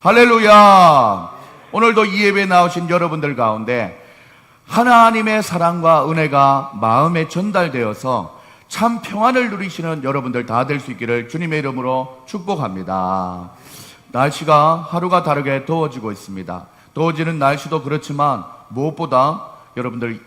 할렐루야! 오늘도 이 예배에 나오신 여러분들 가운데 하나님의 사랑과 은혜가 마음에 전달되어서 참 평안을 누리시는 여러분들 다 될 수 있기를 주님의 이름으로 축복합니다. 날씨가 하루가 다르게 더워지고 있습니다. 더워지는 날씨도 그렇지만 무엇보다 여러분들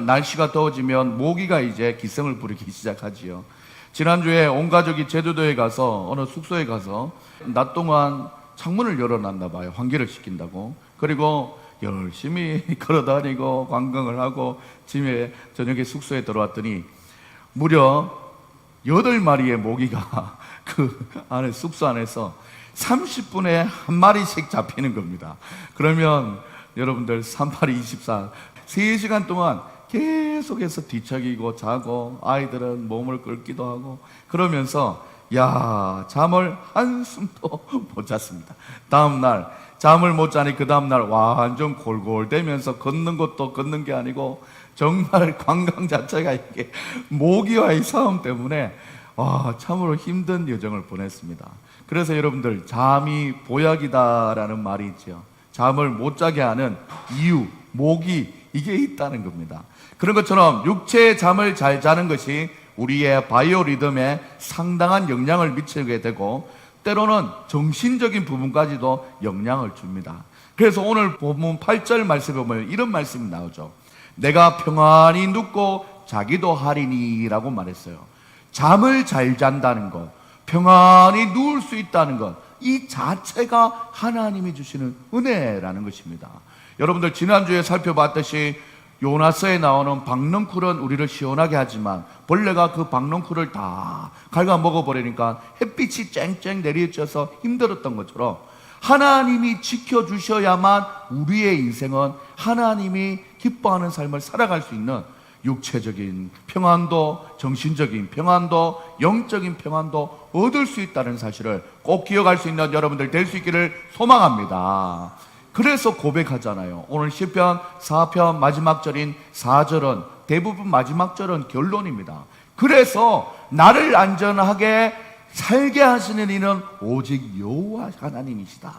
날씨가 더워지면 모기가 이제 기승을 부리기 시작하지요. 지난주에 온 가족이 제주도에 가서 어느 숙소에 가서 낮 동안 창문을 열어놨나 봐요. 환기를 시킨다고. 그리고 열심히 걸어다니고 관광을 하고 저녁에 숙소에 들어왔더니 무려 8마리의 모기가 그 안에 숙소 안에서 30분에 한 마리씩 잡히는 겁니다. 그러면 여러분들 3, 8, 24 3시간 동안 계속해서 뒤척이고 자고 아이들은 몸을 긁기도 하고 그러면서 잠을 한숨도 못 잤습니다. 다음날 잠을 못 자니 그 다음날 완전 골골대면서 걷는 것도 걷는 게 아니고 정말 관광 자체가 이게 모기와의 싸움 때문에 참으로 힘든 여정을 보냈습니다. 그래서 여러분들 잠이 보약이다라는 말이 있죠. 잠을 못 자게 하는 이유, 모기 이게 있다는 겁니다. 그런 것처럼 육체의 잠을 잘 자는 것이 우리의 바이오 리듬에 상당한 영향을 미치게 되고 때로는 정신적인 부분까지도 영향을 줍니다. 그래서 오늘 본문 8절 말씀에 보면 이런 말씀이 나오죠. 내가 평안히 눕고 자기도 하리니 라고 말했어요. 잠을 잘 잔다는 것, 평안히 누울 수 있다는 것, 이 자체가 하나님이 주시는 은혜라는 것입니다. 여러분들 지난주에 살펴봤듯이 요나서에 나오는 박넝쿨은 우리를 시원하게 하지만 벌레가 그 박넝쿨을 다 갉아먹어 버리니까 햇빛이 쨍쨍 내리쳐서 힘들었던 것처럼 하나님이 지켜주셔야만 우리의 인생은 하나님이 기뻐하는 삶을 살아갈 수 있는 육체적인 평안도, 정신적인 평안도, 영적인 평안도 얻을 수 있다는 사실을 꼭 기억할 수 있는 여러분들 될 수 있기를 소망합니다. 그래서 고백하잖아요. 오늘 시편 4편 마지막 절인 4절은 대부분 마지막 절은 결론입니다. 그래서 나를 안전하게 살게 하시는 이는 오직 여호와 하나님이시다.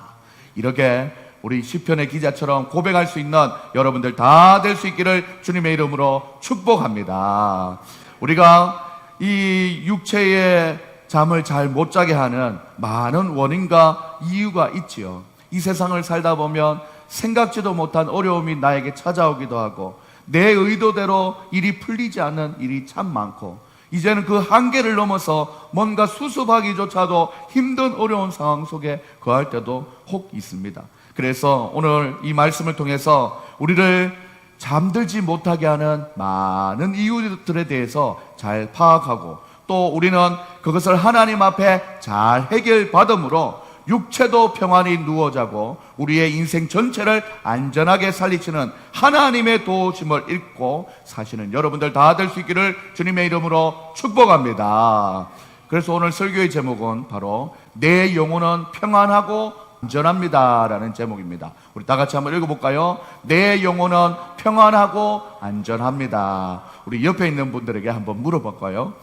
이렇게 우리 시편의 기자처럼 고백할 수 있는 여러분들 다 될 수 있기를 주님의 이름으로 축복합니다. 우리가 이 육체의 잠을 잘 못 자게 하는 많은 원인과 이유가 있지요. 이 세상을 살다 보면 생각지도 못한 어려움이 나에게 찾아오기도 하고 내 의도대로 일이 풀리지 않는 일이 참 많고 이제는 그 한계를 넘어서 뭔가 수습하기조차도 힘든 어려운 상황 속에 거할 때도 혹 있습니다. 그래서 오늘 이 말씀을 통해서 우리를 잠들지 못하게 하는 많은 이유들에 대해서 잘 파악하고 또 우리는 그것을 하나님 앞에 잘 해결받음으로 육체도 평안히 누워 자고 우리의 인생 전체를 안전하게 살리시는 하나님의 도우심을 잊고 사시는 여러분들 다 될 수 있기를 주님의 이름으로 축복합니다. 그래서 오늘 설교의 제목은 바로 내 영혼은 평안하고 안전합니다 라는 제목입니다. 우리 다 같이 한번 읽어볼까요? 내 영혼은 평안하고 안전합니다. 우리 옆에 있는 분들에게 한번 물어볼까요?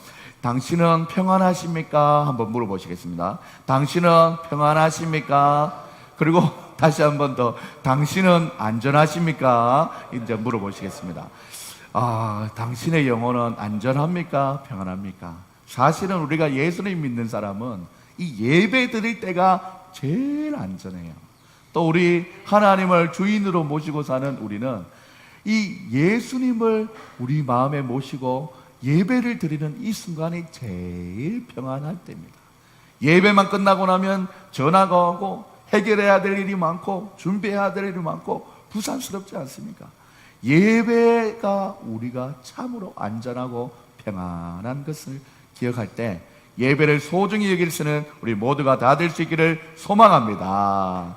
당신은 평안하십니까? 한번 물어보시겠습니다. 당신은 평안하십니까? 그리고 다시 한번 더 당신은 안전하십니까? 이제 물어보시겠습니다. 당신의 영혼은 안전합니까? 평안합니까? 사실은 우리가 예수님 믿는 사람은 이 예배 드릴 때가 제일 안전해요. 또 우리 하나님을 주인으로 모시고 사는 우리는 이 예수님을 우리 마음에 모시고 예배를 드리는 이 순간이 제일 평안할 때입니다. 예배만 끝나고 나면 전화가 오고 해결해야 될 일이 많고 준비해야 될 일이 많고 부산스럽지 않습니까? 예배가 우리가 참으로 안전하고 평안한 것을 기억할 때 예배를 소중히 여길 수 있는 우리 모두가 다 될 수 있기를 소망합니다.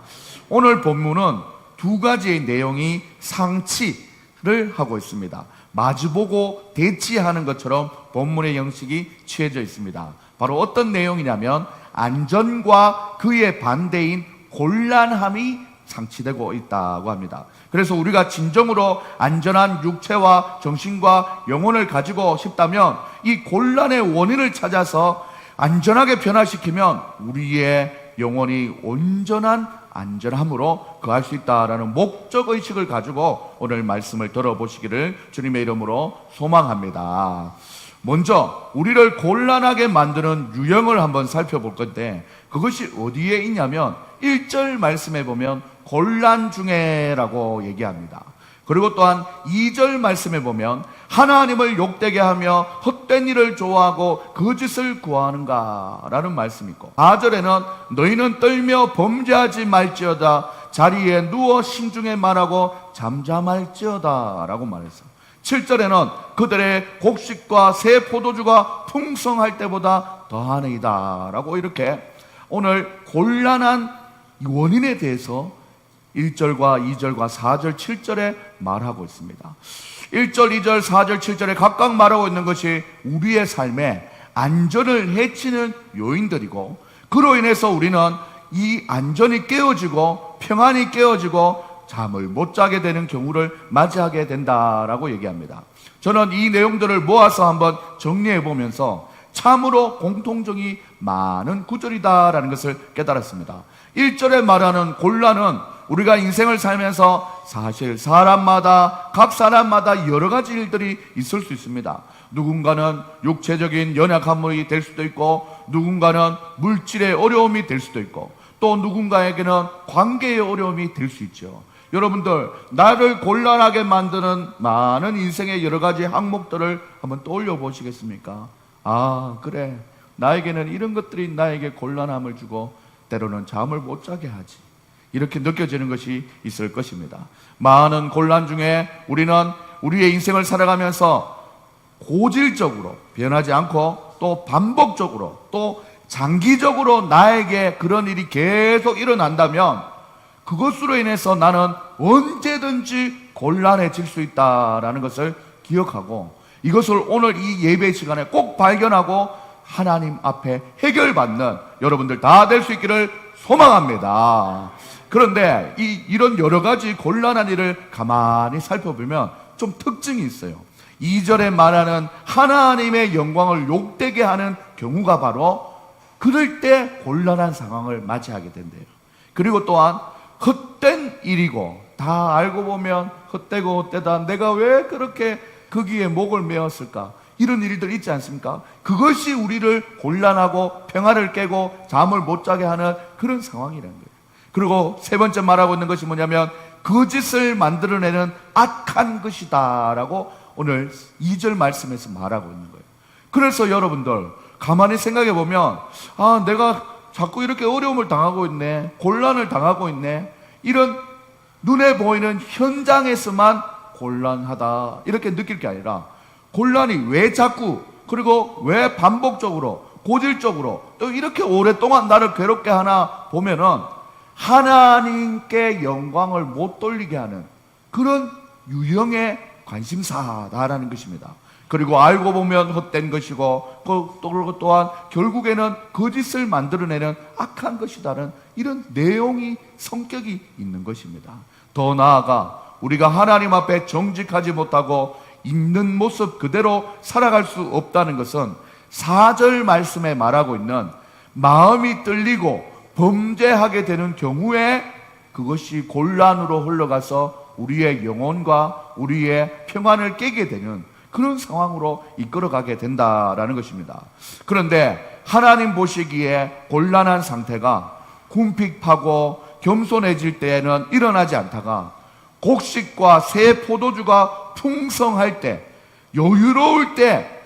오늘 본문은 두 가지의 내용이 상치를 하고 있습니다. 마주보고 대치하는 것처럼 본문의 형식이 취해져 있습니다. 바로 어떤 내용이냐면 안전과 그의 반대인 곤란함이 상치되고 있다고 합니다. 그래서 우리가 진정으로 안전한 육체와 정신과 영혼을 가지고 싶다면 이 곤란의 원인을 찾아서 안전하게 변화시키면 우리의 영혼이 온전한 안전함으로 거할 수 있다라는 목적의식을 가지고 오늘 말씀을 들어보시기를 주님의 이름으로 소망합니다. 먼저 우리를 곤란하게 만드는 유형을 한번 살펴볼 건데, 그것이 어디에 있냐면 1절 말씀에 보면 곤란 중에라고 얘기합니다. 그리고 또한 2절 말씀에 보면 하나님을 욕되게 하며 헛된 일을 좋아하고 거짓을 구하는가 라는 말씀이 있고, 4절에는 너희는 떨며 범죄하지 말지어다 자리에 누워 심중에 말하고 잠잠할지어다 라고 말했어요. 7절에는 그들의 곡식과 새 포도주가 풍성할 때보다 더하니이다 라고 이렇게 오늘 곤란한 원인에 대해서 1절과 2절과 4절, 7절에 말하고 있습니다. 1절, 2절, 4절, 7절에 각각 말하고 있는 것이 우리의 삶에 안전을 해치는 요인들이고, 그로 인해서 우리는 이 안전이 깨어지고 평안이 깨어지고 잠을 못 자게 되는 경우를 맞이하게 된다라고 얘기합니다. 저는 이 내용들을 모아서 한번 정리해 보면서 참으로 공통점이 많은 구절이다라는 것을 깨달았습니다. 1절에 말하는 곤란은 우리가 인생을 살면서 사실 각 사람마다 여러 가지 일들이 있을 수 있습니다. 누군가는 육체적인 연약함이 될 수도 있고, 누군가는 물질의 어려움이 될 수도 있고, 또 누군가에게는 관계의 어려움이 될 수 있죠. 여러분들, 나를 곤란하게 만드는 많은 인생의 여러 가지 항목들을 한번 떠올려 보시겠습니까? 아, 그래, 나에게는 이런 것들이 나에게 곤란함을 주고 때로는 잠을 못 자게 하지, 이렇게 느껴지는 것이 있을 것입니다. 많은 곤란 중에 우리는 우리의 인생을 살아가면서 고질적으로 변하지 않고 또 반복적으로 또 장기적으로 나에게 그런 일이 계속 일어난다면 그것으로 인해서 나는 언제든지 곤란해질 수 있다라는 것을 기억하고, 이것을 오늘 이 예배 시간에 꼭 발견하고 하나님 앞에 해결받는 여러분들 다 될 수 있기를 소망합니다. 그런데 이런 여러 가지 곤란한 일을 가만히 살펴보면 좀 특징이 있어요. 2절에 말하는 하나님의 영광을 욕되게 하는 경우가 바로 그럴 때 곤란한 상황을 맞이하게 된대요. 그리고 또한 헛된 일이고, 다 알고 보면 헛되고 헛되다, 내가 왜 그렇게 거기에 목을 메었을까, 이런 일들 있지 않습니까? 그것이 우리를 곤란하고 평화를 깨고 잠을 못 자게 하는 그런 상황이라는 거예요. 그리고 세 번째 말하고 있는 것이 뭐냐면 거짓을 만들어내는 악한 것이다 라고 오늘 2절 말씀에서 말하고 있는 거예요. 그래서 여러분들 가만히 생각해 보면, 아, 내가 자꾸 이렇게 어려움을 당하고 있네, 곤란을 당하고 있네, 이런 눈에 보이는 현장에서만 곤란하다 이렇게 느낄 게 아니라, 곤란이 왜 자꾸, 그리고 왜 반복적으로 고질적으로 또 이렇게 오랫동안 나를 괴롭게 하나 보면은 하나님께 영광을 못 돌리게 하는 그런 유형의 관심사다라는 것입니다. 그리고 알고 보면 헛된 것이고, 또 또한 결국에는 거짓을 만들어내는 악한 것이다는 이런 내용이, 성격이 있는 것입니다. 더 나아가 우리가 하나님 앞에 정직하지 못하고 있는 모습 그대로 살아갈 수 없다는 것은 4절 말씀에 말하고 있는 마음이 떨리고 범죄하게 되는 경우에 그것이 곤란으로 흘러가서 우리의 영혼과 우리의 평안을 깨게 되는 그런 상황으로 이끌어가게 된다라는 것입니다. 그런데 하나님 보시기에 곤란한 상태가 궁핍하고 겸손해질 때에는 일어나지 않다가 곡식과 새 포도주가 풍성할 때, 여유로울 때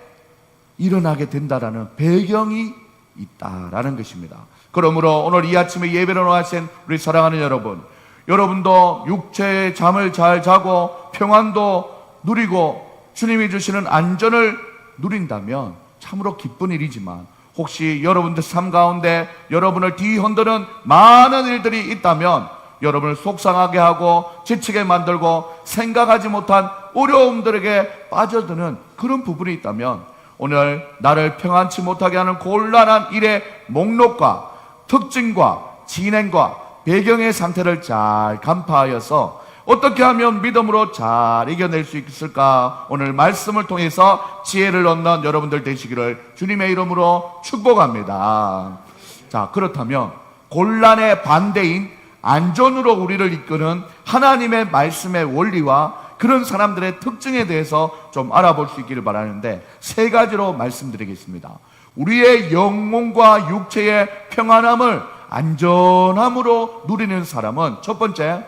일어나게 된다라는 배경이 있다라는 것입니다. 그러므로 오늘 이 아침에 예배를 나와신 우리 사랑하는 여러분, 여러분도 육체의 잠을 잘 자고 평안도 누리고 주님이 주시는 안전을 누린다면 참으로 기쁜 일이지만, 혹시 여러분들 삶 가운데 여러분을 뒤흔드는 많은 일들이 있다면, 여러분을 속상하게 하고 지치게 만들고 생각하지 못한 어려움들에게 빠져드는 그런 부분이 있다면, 오늘 나를 평안치 못하게 하는 곤란한 일의 목록과 특징과 진행과 배경의 상태를 잘 간파하여서 어떻게 하면 믿음으로 잘 이겨낼 수 있을까, 오늘 말씀을 통해서 지혜를 얻는 여러분들 되시기를 주님의 이름으로 축복합니다. 자, 그렇다면 곤란의 반대인 안전으로 우리를 이끄는 하나님의 말씀의 원리와 그런 사람들의 특징에 대해서 좀 알아볼 수 있기를 바라는데, 세 가지로 말씀드리겠습니다. 우리의 영혼과 육체의 평안함을 안전함으로 누리는 사람은 첫 번째,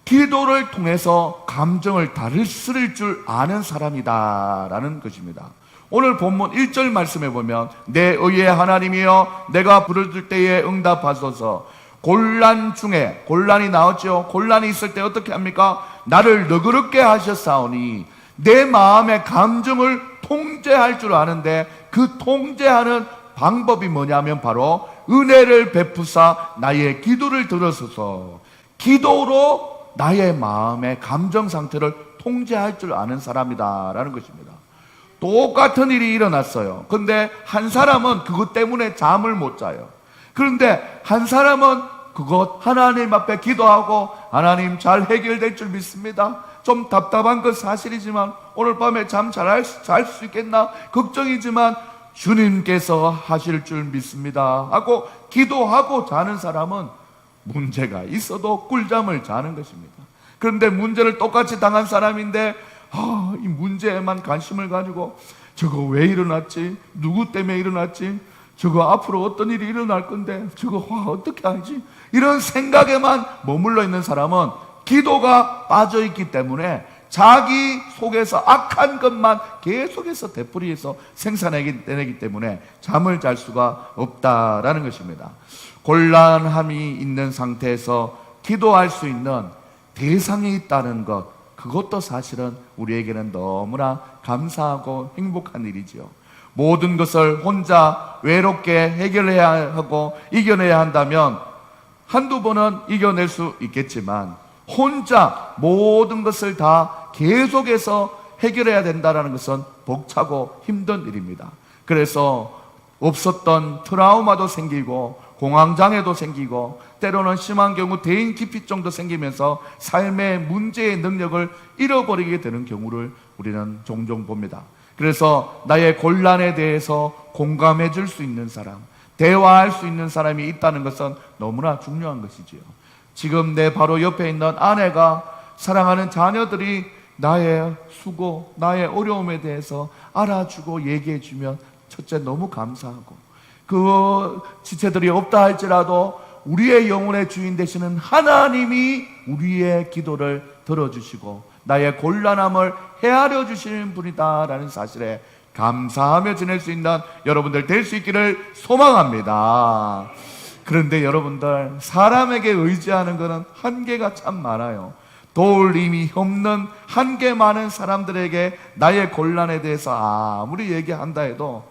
기도를 통해서 감정을 다스릴 줄 아는 사람이다 라는 것입니다. 오늘 본문 1절 말씀에 보면 내 의의 하나님이여 내가 부르짖을 때에 응답하소서. 곤란 중에, 곤란이 나왔죠. 곤란이 있을 때 어떻게 합니까? 나를 너그럽게 하셨사오니. 내 마음의 감정을 통제할 줄 아는데 그 통제하는 방법이 뭐냐면 바로 은혜를 베푸사 나의 기도를 들으소서. 기도로 나의 마음의 감정 상태를 통제할 줄 아는 사람이다라는 것입니다. 똑같은 일이 일어났어요. 그런데 한 사람은 그것 때문에 잠을 못 자요. 그런데 한 사람은 그것 하나님 앞에 기도하고 하나님 잘 해결될 줄 믿습니다. 좀 답답한 건 사실이지만 오늘 밤에 잠 잘 수 있겠나 걱정이지만 주님께서 하실 줄 믿습니다 하고 기도하고 자는 사람은 문제가 있어도 꿀잠을 자는 것입니다. 그런데 문제를 똑같이 당한 사람인데 이 문제에만 관심을 가지고 저거 왜 일어났지? 누구 때문에 일어났지? 저거 앞으로 어떤 일이 일어날 건데 저거 어떻게 하지? 이런 생각에만 머물러 있는 사람은 기도가 빠져있기 때문에 자기 속에서 악한 것만 계속해서 되풀이해서 생산해내기 때문에 잠을 잘 수가 없다라는 것입니다. 곤란함이 있는 상태에서 기도할 수 있는 대상이 있다는 것, 그것도 사실은 우리에게는 너무나 감사하고 행복한 일이지요. 모든 것을 혼자 외롭게 해결해야 하고 이겨내야 한다면 한두 번은 이겨낼 수 있겠지만 혼자 모든 것을 다 계속해서 해결해야 된다는 것은 벅차고 힘든 일입니다. 그래서 없었던 트라우마도 생기고 공황장애도 생기고 때로는 심한 경우 대인 기피증도 생기면서 삶의 문제의 능력을 잃어버리게 되는 경우를 우리는 종종 봅니다. 그래서 나의 곤란에 대해서 공감해 줄 수 있는 사람, 대화할 수 있는 사람이 있다는 것은 너무나 중요한 것이지요. 지금 내 바로 옆에 있는 아내가, 사랑하는 자녀들이 나의 수고, 나의 어려움에 대해서 알아주고 얘기해주면 첫째 너무 감사하고, 그 지체들이 없다 할지라도 우리의 영혼의 주인 되시는 하나님이 우리의 기도를 들어주시고 나의 곤란함을 헤아려 주시는 분이다라는 사실에 감사하며 지낼 수 있는 여러분들 될 수 있기를 소망합니다. 그런데 여러분들, 사람에게 의지하는 것은 한계가 참 많아요. 도울 힘이 없는 한계 많은 사람들에게 나의 곤란에 대해서 아무리 얘기한다 해도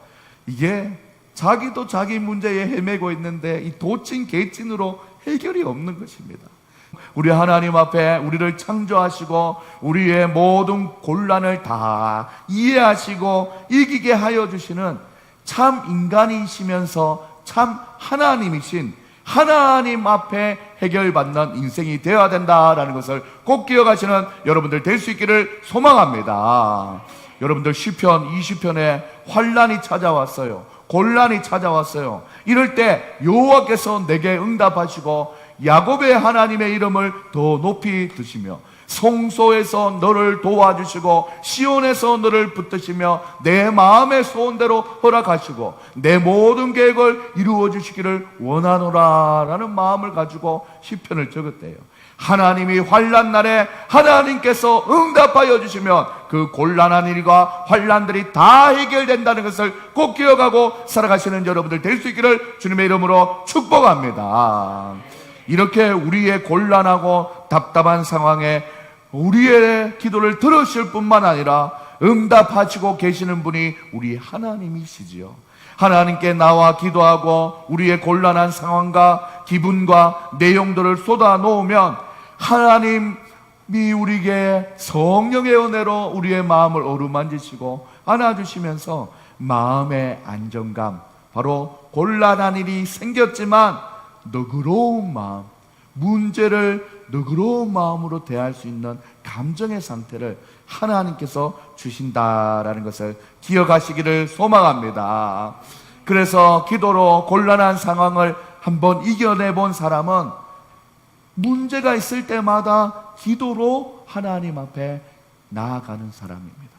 이게 자기도 자기 문제에 헤매고 있는데 이 도친 개찐으로 해결이 없는 것입니다. 우리 하나님 앞에 우리를 창조하시고 우리의 모든 곤란을 다 이해하시고 이기게 하여 주시는 참 인간이시면서 참 하나님이신 하나님 앞에 해결받는 인생이 되어야 된다라는 것을 꼭 기억하시는 여러분들 될 수 있기를 소망합니다. 여러분들 시편 20편에 환난이 찾아왔어요. 곤란이 찾아왔어요. 이럴 때 여호와께서 내게 응답하시고 야곱의 하나님의 이름을 더 높이 드시며 성소에서 너를 도와주시고 시온에서 너를 붙드시며 내 마음의 소원대로 허락하시고 내 모든 계획을 이루어 주시기를 원하노라 라는 마음을 가지고 시편을 적었대요. 하나님이 환난 날에 하나님께서 응답하여 주시면 그 곤란한 일과 환난들이 다 해결된다는 것을 꼭 기억하고 살아가시는 여러분들 될 수 있기를 주님의 이름으로 축복합니다. 이렇게 우리의 곤란하고 답답한 상황에 우리의 기도를 들으실 뿐만 아니라 응답하시고 계시는 분이 우리 하나님이시지요. 하나님께 나와 기도하고 우리의 곤란한 상황과 기분과 내용들을 쏟아 놓으면 하나님이 우리에게 성령의 은혜로 우리의 마음을 어루만지시고 안아주시면서 마음의 안정감, 바로 곤란한 일이 생겼지만 너그러운 마음, 문제를 너그러운 마음으로 대할 수 있는 감정의 상태를 하나님께서 주신다라는 것을 기억하시기를 소망합니다. 그래서 기도로 곤란한 상황을 한번 이겨내본 사람은 문제가 있을 때마다 기도로 하나님 앞에 나아가는 사람입니다.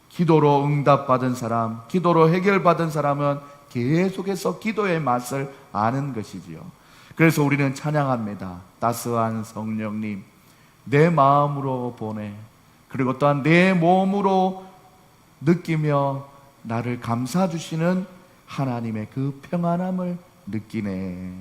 기도로 응답받은 사람, 기도로 해결받은 사람은 계속해서 기도의 맛을 아는 것이지요. 그래서 우리는 찬양합니다. 따스한 성령님, 내 마음으로 보내. 그리고 또한 내 몸으로 느끼며 나를 감싸 주시는 하나님의 그 평안함을 느끼네.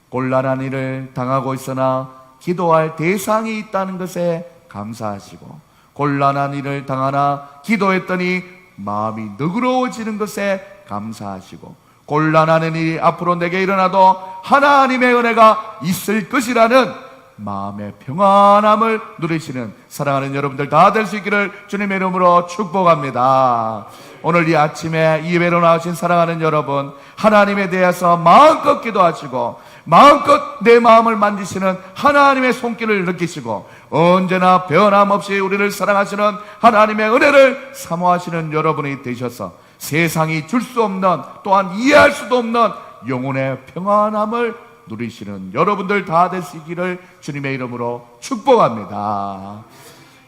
곤란한 일을 당하고 있으나 기도할 대상이 있다는 것에 감사하시고, 곤란한 일을 당하나 기도했더니 마음이 너그러워지는 것에 감사하시고, 곤란한 일이 앞으로 내게 일어나도 하나님의 은혜가 있을 것이라는 마음의 평안함을 누리시는 사랑하는 여러분들 다 될 수 있기를 주님의 이름으로 축복합니다. 오늘 이 아침에 이 예배로 나오신 사랑하는 여러분, 하나님에 대해서 마음껏 기도하시고 마음껏 내 마음을 만지시는 하나님의 손길을 느끼시고 언제나 변함없이 우리를 사랑하시는 하나님의 은혜를 사모하시는 여러분이 되셔서 세상이 줄 수 없는, 또한 이해할 수도 없는 영혼의 평안함을 누리시는 여러분들 다 되시기를 주님의 이름으로 축복합니다.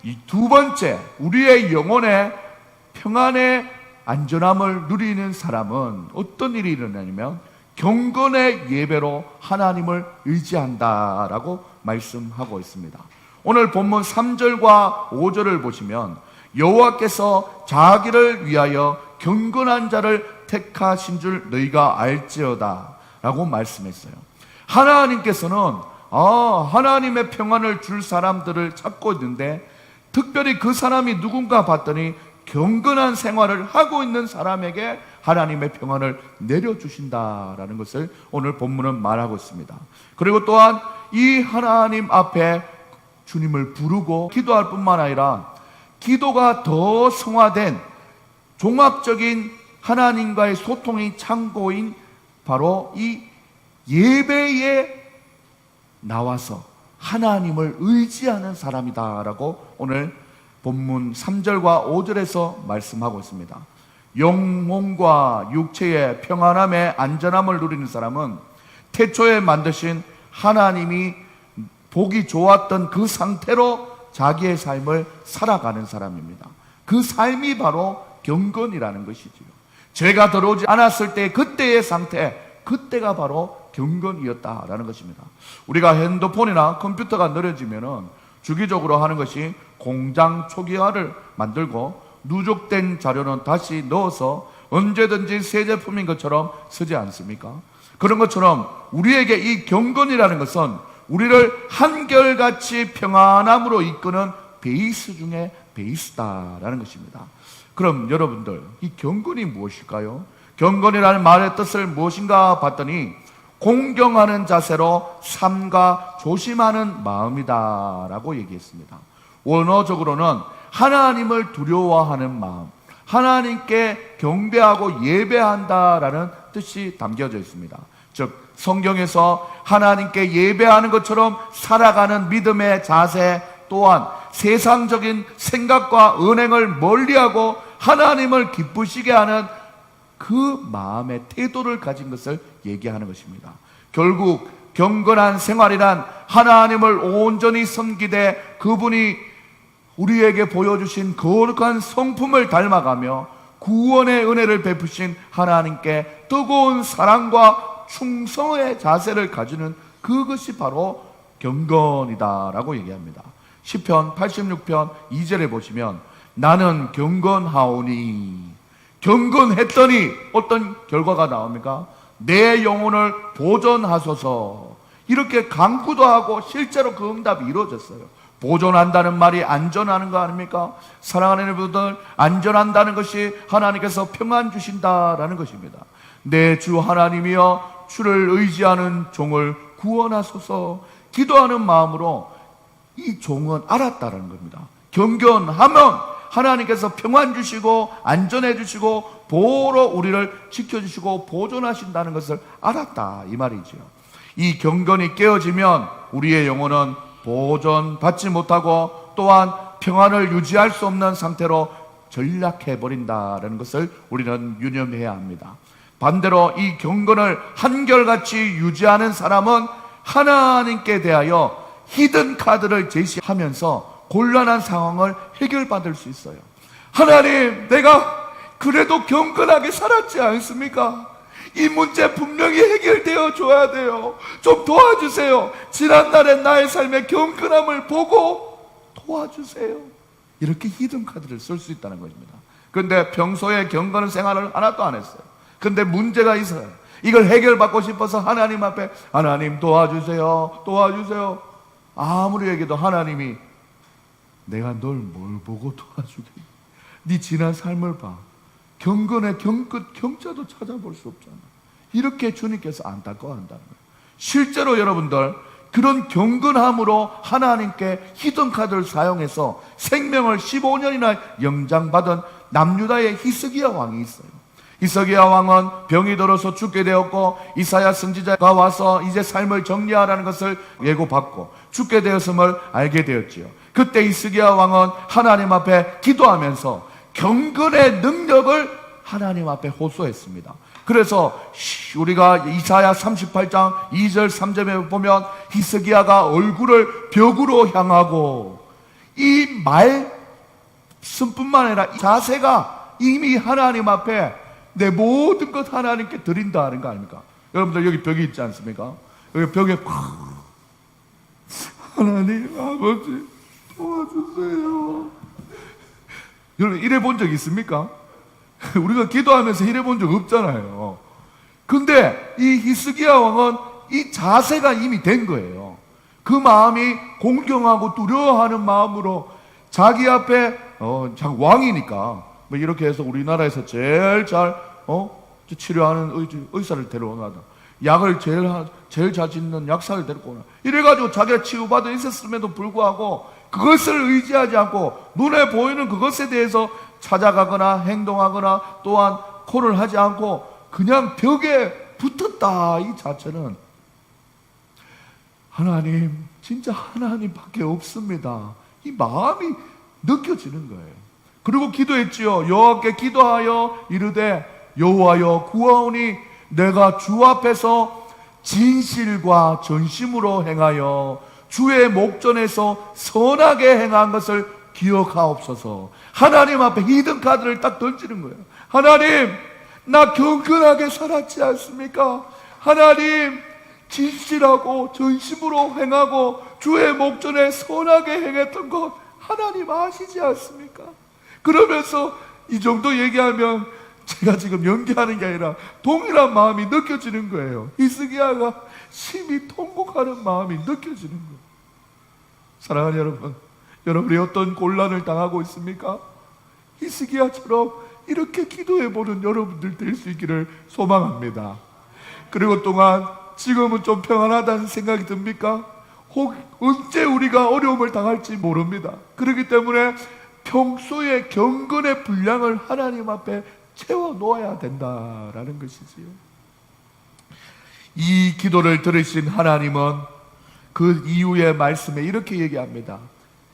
이 두 번째, 우리의 영혼의 평안의 안전함을 누리는 사람은 어떤 일이 일어나냐면 경건의 예배로 하나님을 의지한다라고 말씀하고 있습니다. 오늘 본문 3절과 5절을 보시면 여호와께서 자기를 위하여 경건한 자를 택하신 줄 너희가 알지어다 라고 말씀했어요. 하나님께서는 하나님의 평안을 줄 사람들을 찾고 있는데, 특별히 그 사람이 누군가 봤더니 경건한 생활을 하고 있는 사람에게 하나님의 평안을 내려주신다라는 것을 오늘 본문은 말하고 있습니다. 그리고 또한 이 하나님 앞에 주님을 부르고 기도할 뿐만 아니라 기도가 더 성화된 종합적인 하나님과의 소통의 창고인 바로 이 예배에 나와서 하나님을 의지하는 사람이다라고 오늘 본문 3절과 5절에서 말씀하고 있습니다. 영혼과 육체의 평안함의 안전함을 누리는 사람은 태초에 만드신 하나님이 보기 좋았던 그 상태로 자기의 삶을 살아가는 사람입니다. 그 삶이 바로 경건이라는 것이지요. 죄가 들어오지 않았을 때 그때의 상태, 그때가 바로 경건이었다라는 것입니다. 우리가 핸드폰이나 컴퓨터가 느려지면은 주기적으로 하는 것이 공장 초기화를 만들고 누적된 자료는 다시 넣어서 언제든지 새 제품인 것처럼 쓰지 않습니까? 그런 것처럼 우리에게 이 경건이라는 것은 우리를 한결같이 평안함으로 이끄는 베이스 중에 베이스다라는 것입니다. 그럼 여러분들, 이 경건이 무엇일까요? 경건이라는 말의 뜻을 무엇인가 봤더니 공경하는 자세로 삼가 조심하는 마음이다라고 얘기했습니다. 원어적으로는 하나님을 두려워하는 마음, 하나님께 경배하고 예배한다라는 뜻이 담겨져 있습니다. 즉 성경에서 하나님께 예배하는 것처럼 살아가는 믿음의 자세, 또한 세상적인 생각과 은행을 멀리하고 하나님을 기쁘시게 하는 그 마음의 태도를 가진 것을 얘기하는 것입니다. 결국 경건한 생활이란 하나님을 온전히 섬기되 그분이 우리에게 보여주신 거룩한 성품을 닮아가며 구원의 은혜를 베푸신 하나님께 뜨거운 사랑과 충성의 자세를 가지는 그것이 바로 경건이다라고 얘기합니다. 시편 86편 2절에 보시면 나는 경건하오니, 경건했더니 어떤 결과가 나옵니까? 내 영혼을 보존하소서. 이렇게 간구도 하고 실제로 그 응답이 이루어졌어요. 보존한다는 말이 안전하는 거 아닙니까? 사랑하는 여러분들, 안전한다는 것이 하나님께서 평안 주신다라는 것입니다. 내 주 하나님이여 주를 의지하는 종을 구원하소서. 기도하는 마음으로 이 종은 알았다는 겁니다. 경건하면 하나님께서 평안 주시고 안전해 주시고 보호로 우리를 지켜주시고 보존하신다는 것을 알았다, 이 말이죠. 이 경건이 깨어지면 우리의 영혼은 보존받지 못하고 또한 평안을 유지할 수 없는 상태로 전락해 버린다는 것을 우리는 유념해야 합니다. 반대로 이 경건을 한결같이 유지하는 사람은 하나님께 대하여 히든 카드를 제시하면서 곤란한 상황을 해결받을 수 있어요. 하나님, 내가 그래도 경건하게 살았지 않습니까? 이 문제 분명히 해결되어 줘야 돼요. 좀 도와주세요. 지난날의 나의 삶의 경건함을 보고 도와주세요. 이렇게 히든 카드를 쓸 수 있다는 것입니다. 그런데 평소에 경건 생활을 하나도 안 했어요. 근데 문제가 있어요. 이걸 해결받고 싶어서 하나님 앞에 하나님 도와주세요, 도와주세요. 아무리 얘기해도 하나님이 내가 널 뭘 보고 도와주겠니? 네 지난 삶을 봐. 경건의 경자도 찾아볼 수 없잖아. 이렇게 주님께서 안타까워한다는 거예요. 실제로 여러분들 그런 경건함으로 하나님께 히든 카드를 사용해서 생명을 15년이나 영장받은 남유다의 히스기야 왕이 있어요. 히스기야 왕은 병이 들어서 죽게 되었고 이사야 선지자가 와서 이제 삶을 정리하라는 것을 예고받고 죽게 되었음을 알게 되었지요. 그때 히스기야 왕은 하나님 앞에 기도하면서 경건의 능력을 하나님 앞에 호소했습니다. 그래서 우리가 이사야 38장 2절 3절에 보면 히스기야가 얼굴을 벽으로 향하고 이 말씀뿐만 아니라 자세가 이미 하나님 앞에 내 모든 것 하나님께 드린다는 거 아닙니까? 여러분들 여기 벽이 있지 않습니까? 여기 벽에 하나님 아버지 도와주세요. 여러분 이래 본 적 있습니까? 우리가 기도하면서 이래 본 적 없잖아요. 근데 이 히스기야 왕은 이 자세가 이미 된 거예요. 그 마음이 공경하고 두려워하는 마음으로 자기 앞에 왕이니까 뭐 이렇게 해서 우리나라에서 제일 잘 치료하는 의사를 데려오나다. 약을 제일 잘 짓는 약사를 데리고 오나. 이래가지고 자기가 치유받아 있었음에도 불구하고 그것을 의지하지 않고 눈에 보이는 그것에 대해서 찾아가거나 행동하거나 또한 콜을 하지 않고 그냥 벽에 붙었다. 이 자체는 하나님, 진짜 하나님밖에 없습니다. 이 마음이 느껴지는 거예요. 그리고 기도했지요. 여호와께 기도하여 이르되 여호와여 구하오니 내가 주 앞에서 진실과 전심으로 행하여 주의 목전에서 선하게 행한 것을 기억하옵소서. 하나님 앞에 히든 카드를 딱 던지는 거예요. 하나님, 나 경건하게 살았지 않습니까? 하나님, 진실하고 전심으로 행하고 주의 목전에 선하게 행했던 것 하나님 아시지 않습니까? 그러면서 이 정도 얘기하면 제가 지금 연기하는 게 아니라 동일한 마음이 느껴지는 거예요. 히스기야가 심히 통곡하는 마음이 느껴지는 거예요. 사랑하는 여러분, 여러분이 어떤 곤란을 당하고 있습니까? 히스기야처럼 이렇게 기도해보는 여러분들 될 수 있기를 소망합니다. 그리고 또한 지금은 좀 평안하다는 생각이 듭니까? 언제 우리가 어려움을 당할지 모릅니다. 그렇기 때문에 평소에 경건의 분량을 하나님 앞에 채워놓아야 된다라는 것이지요. 이 기도를 들으신 하나님은 그 이후의 말씀에 이렇게 얘기합니다.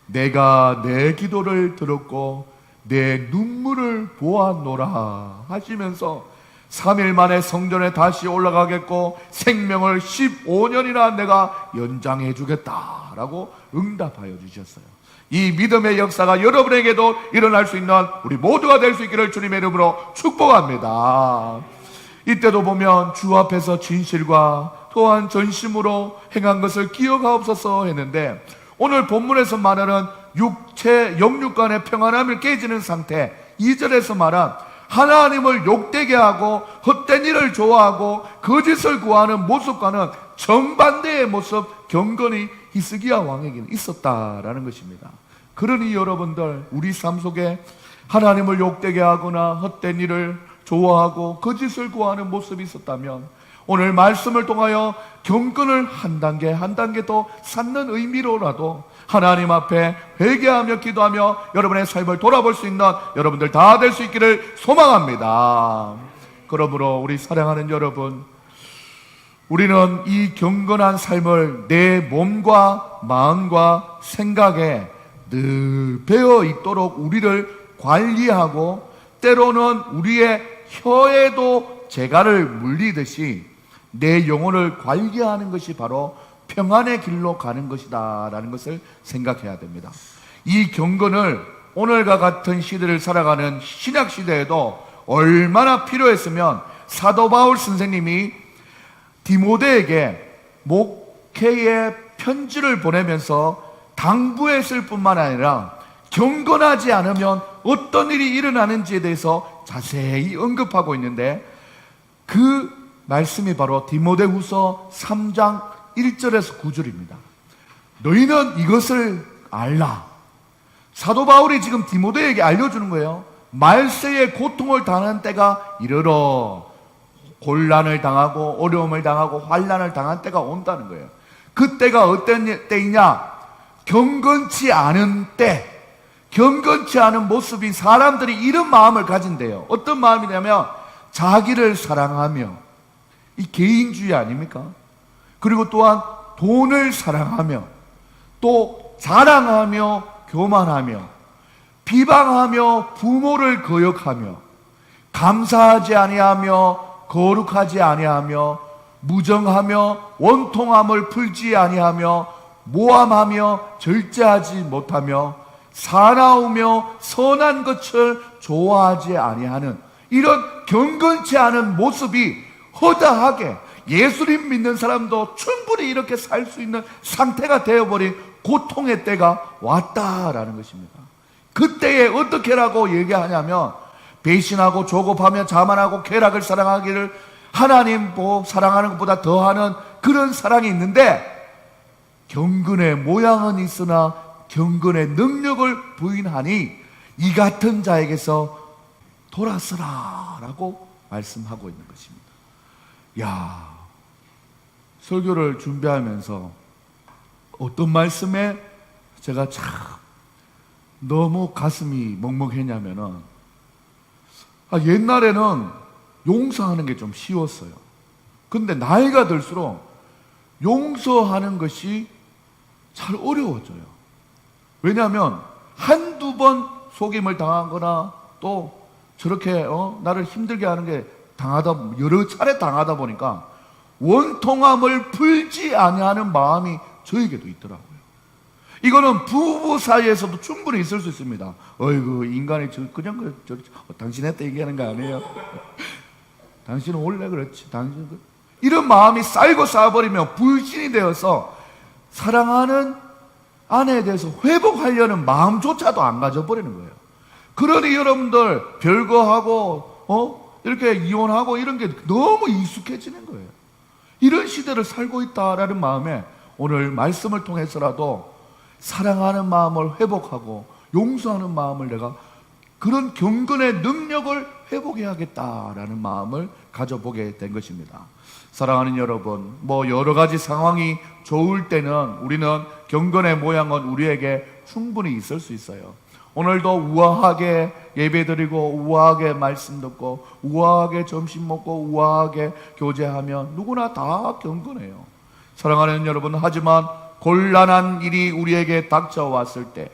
내가 내 기도를 들었고 내 눈물을 보았노라 하시면서 3일 만에 성전에 다시 올라가겠고 생명을 15년이나 내가 연장해 주겠다라고 응답하여 주셨어요. 이 믿음의 역사가 여러분에게도 일어날 수 있는 우리 모두가 될 수 있기를 주님의 이름으로 축복합니다. 이때도 보면 주 앞에서 진실과 또한 전심으로 행한 것을 기억하옵소서 했는데 오늘 본문에서 말하는 영육 간의 평안함을 깨지는 상태 2절에서 말한 하나님을 욕되게 하고 헛된 일을 좋아하고 거짓을 구하는 모습과는 정반대의 모습 경건이 히스기야 왕에게는 있었다라는 것입니다. 그러니 여러분들 우리 삶 속에 하나님을 욕되게 하거나 헛된 일을 좋아하고 거짓을 구하는 모습이 있었다면 오늘 말씀을 통하여 경건을 한 단계 더 쌓는 의미로라도 하나님 앞에 회개하며 기도하며 여러분의 삶을 돌아볼 수 있는 여러분들 다 될 수 있기를 소망합니다. 그러므로 우리 사랑하는 여러분, 우리는 이 경건한 삶을 내 몸과 마음과 생각에 늘 배어 있도록 우리를 관리하고 때로는 우리의 혀에도 재갈을 물리듯이 내 영혼을 관리하는 것이 바로 평안의 길로 가는 것이다 라는 것을 생각해야 됩니다. 이 경건을 오늘과 같은 시대를 살아가는 신약 시대에도 얼마나 필요했으면 사도 바울 선생님이 디모데에게 목회의 편지를 보내면서 당부했을 뿐만 아니라 경건하지 않으면 어떤 일이 일어나는지에 대해서 자세히 언급하고 있는데, 그 말씀이 바로 디모데후서 3장 1절에서 9절입니다. 너희는 이것을 알라. 사도 바울이 지금 디모데에게 알려주는 거예요. 말세의 고통을 당하는 때가 이르러 곤란을 당하고 어려움을 당하고 환난을 당한 때가 온다는 거예요. 그 때가 어떤 때이냐? 경건치 않은 때, 경건치 않은 모습인 사람들이 이런 마음을 가진대요. 어떤 마음이냐면 자기를 사랑하며, 이 개인주의 아닙니까? 그리고 또한 돈을 사랑하며, 또 자랑하며 교만하며, 비방하며 부모를 거역하며, 감사하지 아니하며 거룩하지 아니하며, 무정하며 원통함을 풀지 아니하며, 모함하며 절제하지 못하며, 사나우며 선한 것을 좋아하지 아니하는 이런 경건치 않은 모습이 허다하게 예수님 믿는 사람도 충분히 이렇게 살 수 있는 상태가 되어버린 고통의 때가 왔다라는 것입니다. 그때에 어떻게라고 얘기하냐면, 배신하고 조급하며 자만하고 쾌락을 사랑하기를 하나님 사랑하는 것보다 더하는 그런 사랑이 있는데, 경건의 모양은 있으나 경건의 능력을 부인하니 이 같은 자에게서 돌아서라 라고 말씀하고 있는 것입니다. 야, 설교를 준비하면서 어떤 말씀에 제가 참 너무 가슴이 먹먹했냐면은, 옛날에는 용서하는 게 좀 쉬웠어요. 근데 나이가 들수록 용서하는 것이 잘 어려워져요. 왜냐하면 한두 번 속임을 당하거나 또 저렇게 나를 힘들게 하는 게 여러 차례 당하다 보니까 원통함을 풀지 아니하는 마음이 저에게도 있더라고요. 이거는 부부 사이에서도 충분히 있을 수 있습니다. 어이구, 인간이 그냥 당신한테 얘기하는 거 아니에요? 당신은 원래 그렇지. 이런 마음이 쌓이고 쌓아버리면 불신이 되어서 사랑하는 아내에 대해서 회복하려는 마음조차도 안 가져버리는 거예요. 그러니 여러분들 별거하고 이렇게 이혼하고 이런 게 너무 익숙해지는 거예요. 이런 시대를 살고 있다라는 마음에 오늘 말씀을 통해서라도 사랑하는 마음을 회복하고 용서하는 마음을, 내가 그런 경건의 능력을 회복해야겠다라는 마음을 가져보게 된 것입니다. 사랑하는 여러분, 여러 가지 상황이 좋을 때는 우리는 경건의 모양은 우리에게 충분히 있을 수 있어요. 오늘도 우아하게 예배드리고 우아하게 말씀 듣고 우아하게 점심 먹고 우아하게 교제하면 누구나 다 경건해요. 사랑하는 여러분, 하지만 곤란한 일이 우리에게 닥쳐왔을 때,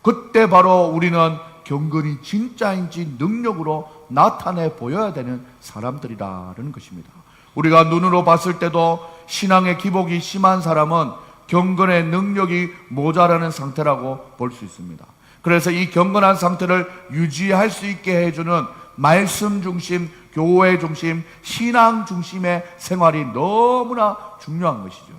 그때 바로 우리는 경건이 진짜인지 능력으로 나타내 보여야 되는 사람들이라는 것입니다. 우리가 눈으로 봤을 때도 신앙의 기복이 심한 사람은 경건의 능력이 모자라는 상태라고 볼 수 있습니다. 그래서 이 경건한 상태를 유지할 수 있게 해주는 말씀 중심, 교회 중심, 신앙 중심의 생활이 너무나 중요한 것이죠.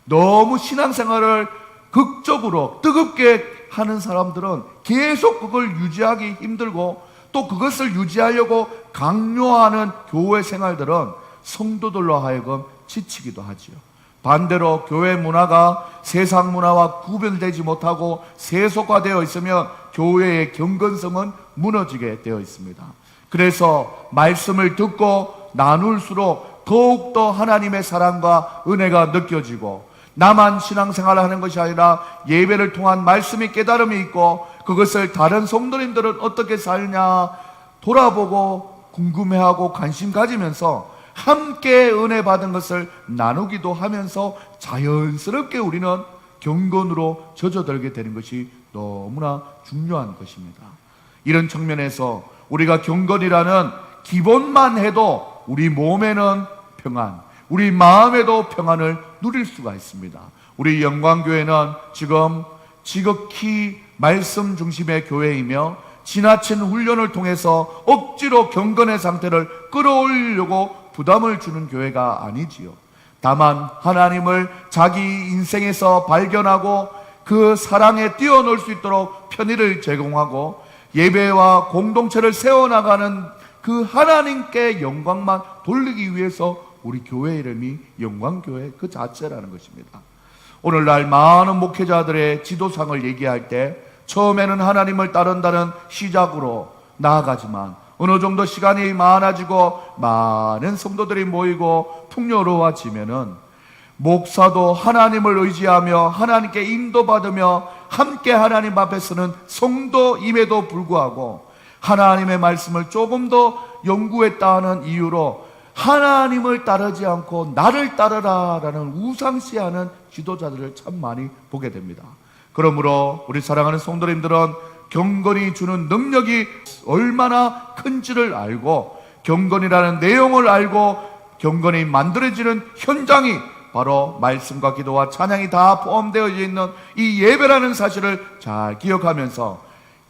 너무 신앙생활을 극적으로 뜨겁게 하는 사람들은 계속 그걸 유지하기 힘들고, 또 그것을 유지하려고 강요하는 교회 생활들은 성도들로 하여금 지치기도 하지요. 반대로 교회 문화가 세상 문화와 구별되지 못하고 세속화되어 있으면 교회의 경건성은 무너지게 되어 있습니다. 그래서 말씀을 듣고 나눌수록 더욱더 하나님의 사랑과 은혜가 느껴지고, 나만 신앙생활을 하는 것이 아니라 예배를 통한 말씀이 깨달음이 있고, 그것을 다른 성도님들은 어떻게 살냐 돌아보고 궁금해하고 관심 가지면서 함께 은혜 받은 것을 나누기도 하면서 자연스럽게 우리는 경건으로 젖어들게 되는 것이 너무나 중요한 것입니다. 이런 측면에서 우리가 경건이라는 기본만 해도 우리 몸에는 평안, 우리 마음에도 평안을 누릴 수가 있습니다. 우리 영광교회는 지금 지극히 말씀 중심의 교회이며 지나친 훈련을 통해서 억지로 경건의 상태를 끌어올리려고 부담을 주는 교회가 아니지요. 다만 하나님을 자기 인생에서 발견하고 그 사랑에 뛰어놀 수 있도록 편의를 제공하고 예배와 공동체를 세워나가는 그 하나님께 영광만 돌리기 위해서 우리 교회 이름이 영광교회 그 자체라는 것입니다. 오늘날 많은 목회자들의 지도상을 얘기할 때 처음에는 하나님을 따른다는 시작으로 나아가지만 어느 정도 시간이 많아지고 많은 성도들이 모이고 풍요로워지면은 목사도 하나님을 의지하며 하나님께 인도받으며 함께 하나님 앞에 서는 성도임에도 불구하고 하나님의 말씀을 조금 더 연구했다 하는 이유로 하나님을 따르지 않고 나를 따르라라는 우상시하는 지도자들을 참 많이 보게 됩니다. 그러므로 우리 사랑하는 성도님들은 경건이 주는 능력이 얼마나 큰지를 알고 경건이라는 내용을 알고 경건이 만들어지는 현장이 바로 말씀과 기도와 찬양이 다 포함되어 있는 이 예배라는 사실을 잘 기억하면서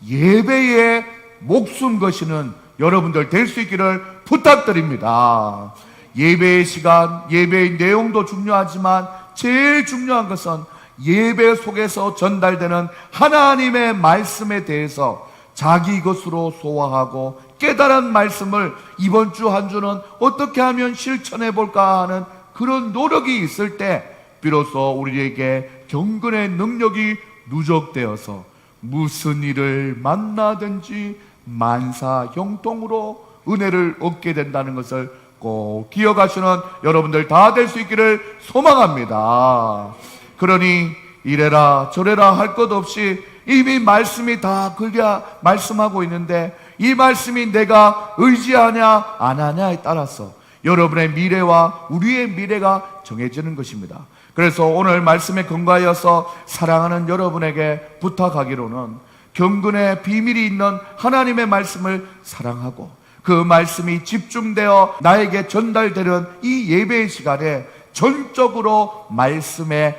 예배에 목숨 거시는 여러분들 될 수 있기를 부탁드립니다. 예배의 시간, 예배의 내용도 중요하지만 제일 중요한 것은 예배 속에서 전달되는 하나님의 말씀에 대해서 자기 것으로 소화하고 깨달은 말씀을 이번 주 한 주는 어떻게 하면 실천해 볼까 하는 그런 노력이 있을 때 비로소 우리에게 경건의 능력이 누적되어서 무슨 일을 만나든지 만사형통으로 은혜를 얻게 된다는 것을 꼭 기억하시는 여러분들 다 될 수 있기를 소망합니다. 그러니 이래라 저래라 할 것 없이 이미 말씀이 다 그려 말씀하고 있는데 이 말씀이 내가 의지하냐 안 하냐에 따라서 여러분의 미래와 우리의 미래가 정해지는 것입니다. 그래서 오늘 말씀에 근거하여서 사랑하는 여러분에게 부탁하기로는 경건의 비밀이 있는 하나님의 말씀을 사랑하고 그 말씀이 집중되어 나에게 전달되는 이 예배의 시간에 전적으로 말씀에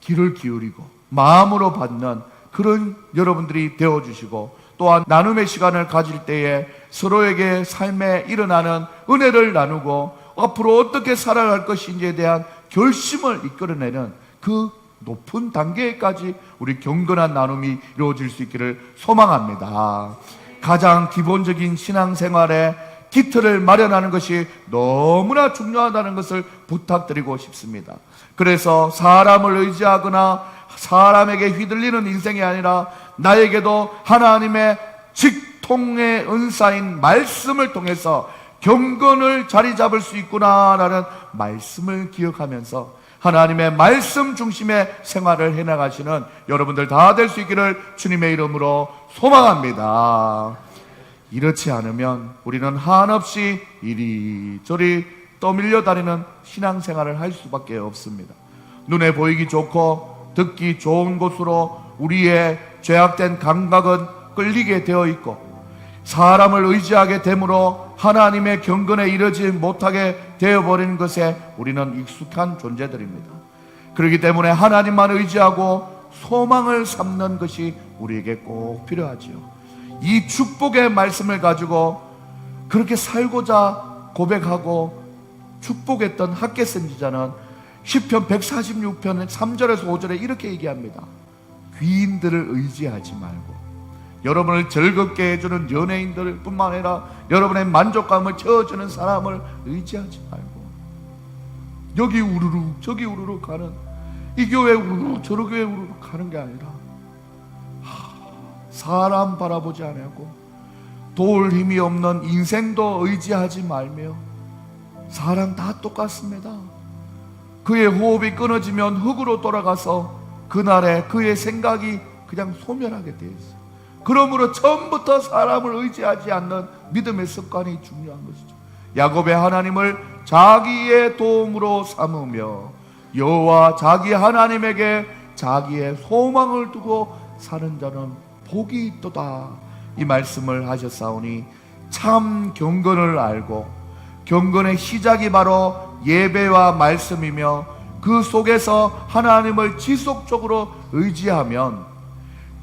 귀를 기울이고 마음으로 받는 그런 여러분들이 되어주시고 또한 나눔의 시간을 가질 때에 서로에게 삶에 일어나는 은혜를 나누고 앞으로 어떻게 살아갈 것인지에 대한 결심을 이끌어내는 그 높은 단계까지 우리 경건한 나눔이 이루어질 수 있기를 소망합니다. 가장 기본적인 신앙생활에 기틀을 마련하는 것이 너무나 중요하다는 것을 부탁드리고 싶습니다. 그래서 사람을 의지하거나 사람에게 휘둘리는 인생이 아니라 나에게도 하나님의 직통의 은사인 말씀을 통해서 경건을 자리 잡을 수 있구나라는 말씀을 기억하면서 하나님의 말씀 중심의 생활을 해나가시는 여러분들 다 될 수 있기를 주님의 이름으로 소망합니다. 이렇지 않으면 우리는 한없이 이리저리 떠밀려 다니는 신앙생활을 할 수밖에 없습니다. 눈에 보이기 좋고 듣기 좋은 곳으로 우리의 죄악된 감각은 끌리게 되어 있고 사람을 의지하게 되므로 하나님의 경건에 이르지 못하게 되어버리는 것에 우리는 익숙한 존재들입니다. 그렇기 때문에 하나님만 의지하고 소망을 삼는 것이 우리에게 꼭 필요하지요. 이 축복의 말씀을 가지고 그렇게 살고자 고백하고 축복했던 학개 선지자는 시편 146편 3절에서 5절에 이렇게 얘기합니다. 귀인들을 의지하지 말고 여러분을 즐겁게 해주는 연예인들 뿐만 아니라 여러분의 만족감을 채워주는 사람을 의지하지 말고 여기 우르르 저기 우르르 가는 이 교회 우르르 저 교회 우르르 가는 게 아니라 사람 바라보지 않고 도울 힘이 없는 인생도 의지하지 말며 사람 다 똑같습니다. 그의 호흡이 끊어지면 흙으로 돌아가서 그날에 그의 생각이 그냥 소멸하게 되어 있어요. 그러므로 처음부터 사람을 의지하지 않는 믿음의 습관이 중요한 것이죠. 야곱의 하나님을 자기의 도움으로 삼으며 여호와 자기 하나님에게 자기의 소망을 두고 사는 자는 복이 있도다 이 말씀을 하셨사오니 참 경건을 알고 경건의 시작이 바로 예배와 말씀이며 그 속에서 하나님을 지속적으로 의지하면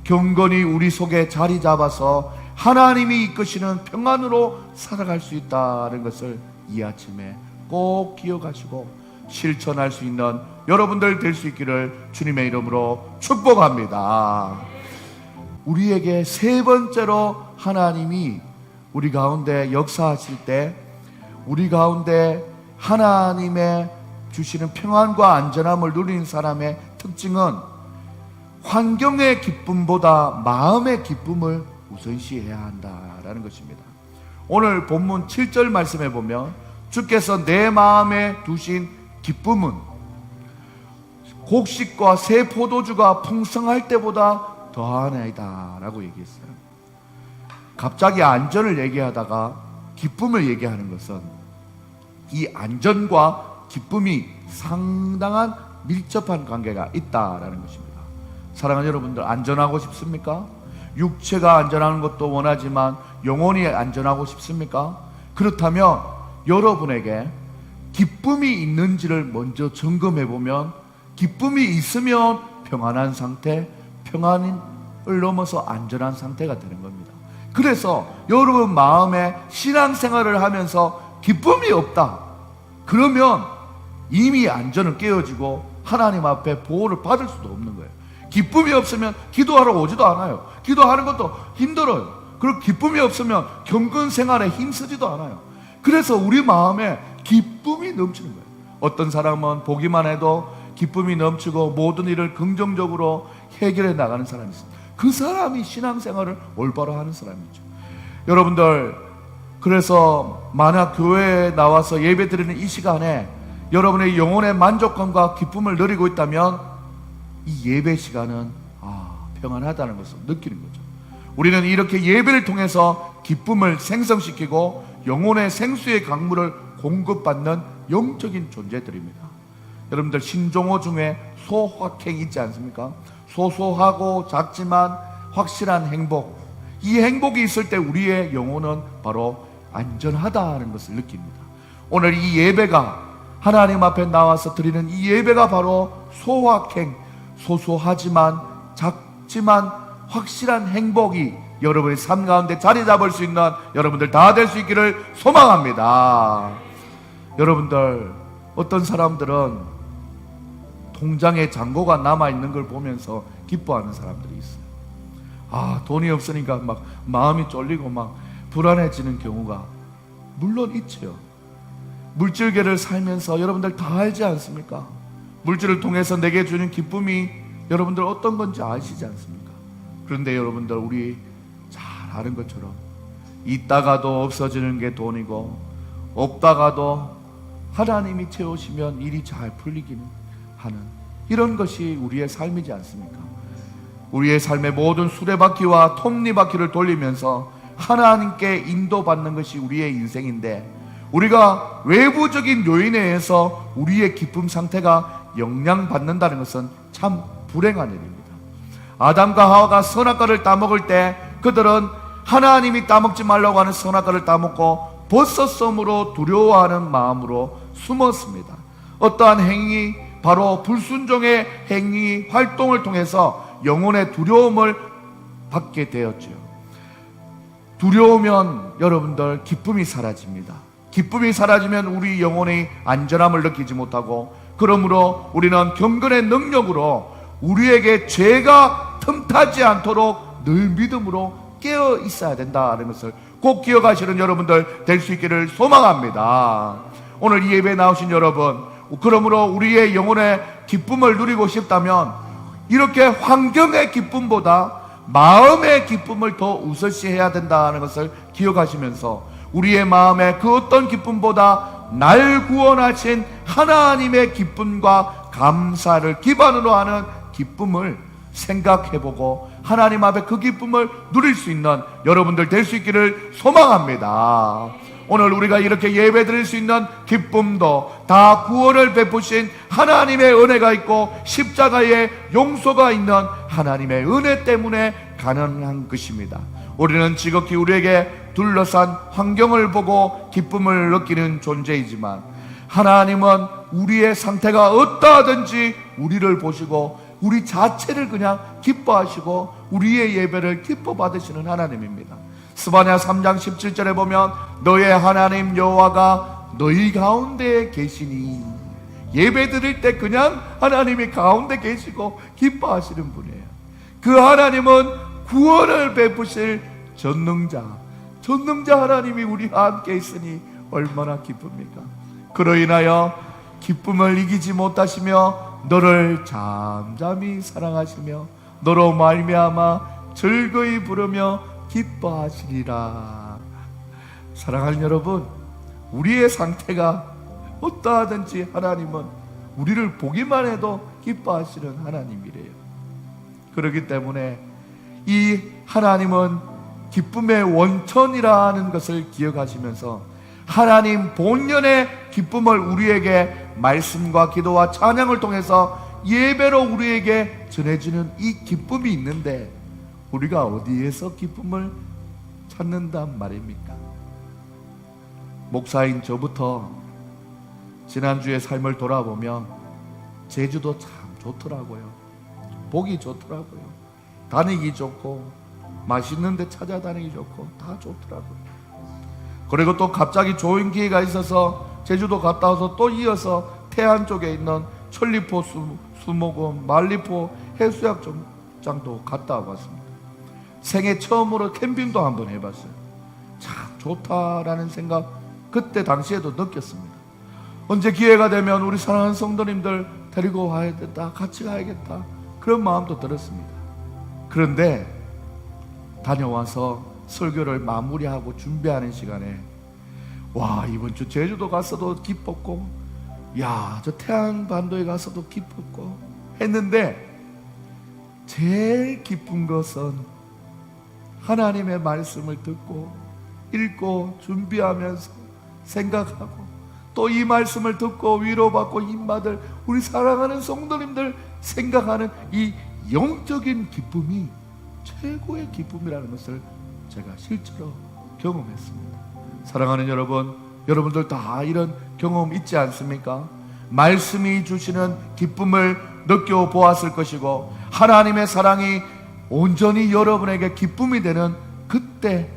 경건히 우리 속에 자리 잡아서 하나님이 이끄시는 평안으로 살아갈 수 있다는 것을 이 아침에 꼭 기억하시고 실천할 수 있는 여러분들 될 수 있기를 주님의 이름으로 축복합니다. 우리에게 세 번째로 하나님이 우리 가운데 역사하실 때 우리 가운데 하나님의 주시는 평안과 안전함을 누리는 사람의 특징은 환경의 기쁨보다 마음의 기쁨을 우선시해야 한다라는 것입니다. 오늘 본문 7절 말씀에 보면 주께서 내 마음에 두신 기쁨은 곡식과 새 포도주가 풍성할 때보다 더하나이다 라고 얘기했어요. 갑자기 안전을 얘기하다가 기쁨을 얘기하는 것은 이 안전과 기쁨이 상당한 밀접한 관계가 있다라는 것입니다. 사랑하는 여러분들, 안전하고 싶습니까? 육체가 안전한 것도 원하지만 영혼이 안전하고 싶습니까? 그렇다면 여러분에게 기쁨이 있는지를 먼저 점검해 보면 기쁨이 있으면 평안한 상태, 평안을 넘어서 안전한 상태가 되는 겁니다. 그래서 여러분 마음에 신앙생활을 하면서 기쁨이 없다, 그러면 이미 안전은 깨어지고 하나님 앞에 보호를 받을 수도 없는 거예요. 기쁨이 없으면 기도하러 오지도 않아요. 기도하는 것도 힘들어요. 그리고 기쁨이 없으면 경건 생활에 힘쓰지도 않아요. 그래서 우리 마음에 기쁨이 넘치는 거예요. 어떤 사람은 보기만 해도 기쁨이 넘치고 모든 일을 긍정적으로 해결해 나가는 사람이 있습니다. 그 사람이 신앙생활을 올바로 하는 사람이죠. 여러분들, 그래서 만약 교회에 나와서 예배 드리는 이 시간에 여러분의 영혼의 만족감과 기쁨을 누리고 있다면 이 예배 시간은 평안하다는 것을 느끼는 거죠. 우리는 이렇게 예배를 통해서 기쁨을 생성시키고 영혼의 생수의 강물을 공급받는 영적인 존재들입니다. 여러분들 신종호 중에 소확행 있지 않습니까? 소소하고 작지만 확실한 행복, 이 행복이 있을 때 우리의 영혼은 바로 안전하다는 것을 느낍니다. 오늘 이 예배가, 하나님 앞에 나와서 드리는 이 예배가 바로 소확행, 소소하지만 작지만 확실한 행복이 여러분의 삶 가운데 자리 잡을 수 있는 여러분들 다 될 수 있기를 소망합니다. 여러분들, 어떤 사람들은 통장에 잔고가 남아있는 걸 보면서 기뻐하는 사람들이 있어요. 돈이 없으니까 막 마음이 쫄리고 막 불안해지는 경우가 물론 있죠. 물질계를 살면서 여러분들 다 알지 않습니까? 물질을 통해서 내게 주는 기쁨이 여러분들 어떤 건지 아시지 않습니까? 그런데 여러분들, 우리 잘 아는 것처럼 있다가도 없어지는 게 돈이고 없다가도 하나님이 채우시면 일이 잘 풀리기는 하는, 이런 것이 우리의 삶이지 않습니까? 우리의 삶의 모든 수레바퀴와 톱니바퀴를 돌리면서 하나님께 인도받는 것이 우리의 인생인데, 우리가 외부적인 요인에 의해서 우리의 기쁨 상태가 영향받는다는 것은 참 불행한 일입니다. 아담과 하와가 선악과를 따먹을 때 그들은 하나님이 따먹지 말라고 하는 선악과를 따먹고 벗어섬으로 두려워하는 마음으로 숨었습니다. 어떠한 행위, 바로 불순종의 행위, 활동을 통해서 영혼의 두려움을 받게 되었죠. 두려우면 여러분들 기쁨이 사라집니다. 기쁨이 사라지면 우리 영혼의 안전함을 느끼지 못하고, 그러므로 우리는 경건의 능력으로 우리에게 죄가 틈타지 않도록 늘 믿음으로 깨어 있어야 된다는 것을 꼭 기억하시는 여러분들 될 수 있기를 소망합니다. 오늘 이 예배에 나오신 여러분, 그러므로 우리의 영혼의 기쁨을 누리고 싶다면 이렇게 환경의 기쁨보다 마음의 기쁨을 더 우선시해야 된다는 것을 기억하시면서 우리의 마음에 그 어떤 기쁨보다 날 구원하신 하나님의 기쁨과 감사를 기반으로 하는 기쁨을 생각해보고 하나님 앞에 그 기쁨을 누릴 수 있는 여러분들 될 수 있기를 소망합니다. 오늘 우리가 이렇게 예배 드릴 수 있는 기쁨도 다 구원을 베푸신 하나님의 은혜가 있고 십자가의 용서가 있는 하나님의 은혜 때문에 가능한 것입니다. 우리는 지극히 우리에게 둘러싼 환경을 보고 기쁨을 느끼는 존재이지만 하나님은 우리의 상태가 어떠하든지 우리를 보시고 우리 자체를 그냥 기뻐하시고 우리의 예배를 기뻐 받으시는 하나님입니다. 스바냐 3장 17절에 보면 너의 하나님 여호와가 너희 가운데 계시니, 예배 드릴 때 그냥 하나님이 가운데 계시고 기뻐하시는 분이에요. 그 하나님은 구원을 베푸실 전능자 하나님이 우리와 함께 있으니 얼마나 기쁩니까? 그로 인하여 기쁨을 이기지 못하시며 너를 잠잠히 사랑하시며 너로 말미암아 즐거이 부르며 기뻐하시리라. 사랑하는 여러분, 우리의 상태가 어떠하든지 하나님은 우리를 보기만 해도 기뻐하시는 하나님이래요. 그렇기 때문에 이 하나님은 기쁨의 원천이라는 것을 기억하시면서 하나님 본연의 기쁨을 우리에게 말씀과 기도와 찬양을 통해서 예배로 우리에게 전해주는 이 기쁨이 있는데, 우리가 어디에서 기쁨을 찾는단 말입니까? 목사인 저부터 지난주의 삶을 돌아보면 제주도 참 좋더라고요. 보기 좋더라고요. 다니기 좋고 맛있는 데 찾아다니기 좋고 다 좋더라고요. 그리고 또 갑자기 좋은 기회가 있어서 제주도 갔다 와서 또 이어서 태안 쪽에 있는 천리포 수목원, 말리포 해수욕장도 갔다 와봤습니다. 생애 처음으로 캠핑도 한번 해봤어요. 참 좋다라는 생각 그때 당시에도 느꼈습니다. 언제 기회가 되면 우리 사랑하는 성도님들 데리고 와야겠다, 같이 가야겠다, 그런 마음도 들었습니다. 그런데 다녀와서 설교를 마무리하고 준비하는 시간에 와, 이번 주 제주도 가서도 기뻤고, 야, 저 태안 반도에 가서도 기뻤고 했는데, 제일 기쁜 것은 하나님의 말씀을 듣고 읽고 준비하면서 생각하고 또 이 말씀을 듣고 위로받고 힘받을 우리 사랑하는 성도님들 생각하는 이 영적인 기쁨이 최고의 기쁨이라는 것을 제가 실제로 경험했습니다. 사랑하는 여러분, 여러분들 다 이런 경험 있지 않습니까? 말씀이 주시는 기쁨을 느껴보았을 것이고 하나님의 사랑이 온전히 여러분에게 기쁨이 되는 그때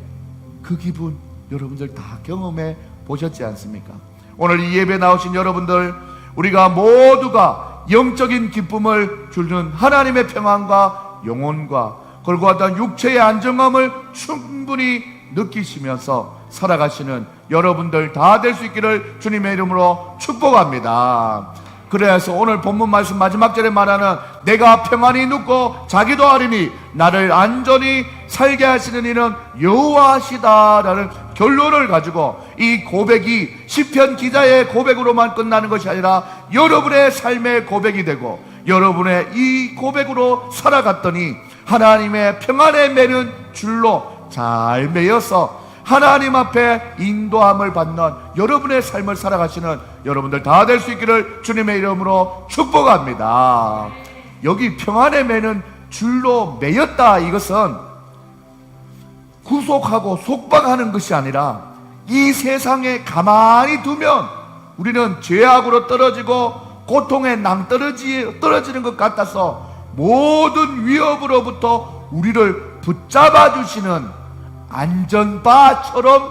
그 기분 여러분들 다 경험해 보셨지 않습니까? 오늘 이 예배 나오신 여러분들, 우리가 모두가 영적인 기쁨을 주는 하나님의 평안과 영혼과 그리고 육체의 안정감을 충분히 느끼시면서 살아가시는 여러분들 다 될 수 있기를 주님의 이름으로 축복합니다. 그래서 오늘 본문 말씀 마지막 절에 말하는 내가 평안히 눕고 자기도 아리니 나를 안전히 살게 하시는 이는 여호와시다라는 결론을 가지고 이 고백이 시편 기자의 고백으로만 끝나는 것이 아니라 여러분의 삶의 고백이 되고 여러분의 이 고백으로 살아갔더니 하나님의 평안에 매는 줄로 잘 매여서 하나님 앞에 인도함을 받는 여러분의 삶을 살아가시는 여러분들 다 될 수 있기를 주님의 이름으로 축복합니다. 여기 평안에 매는 줄로 매였다, 이것은 구속하고 속박하는 것이 아니라 이 세상에 가만히 두면 우리는 죄악으로 떨어지고 고통에 떨어지는 것 같아서 모든 위협으로부터 우리를 붙잡아 주시는 안전바처럼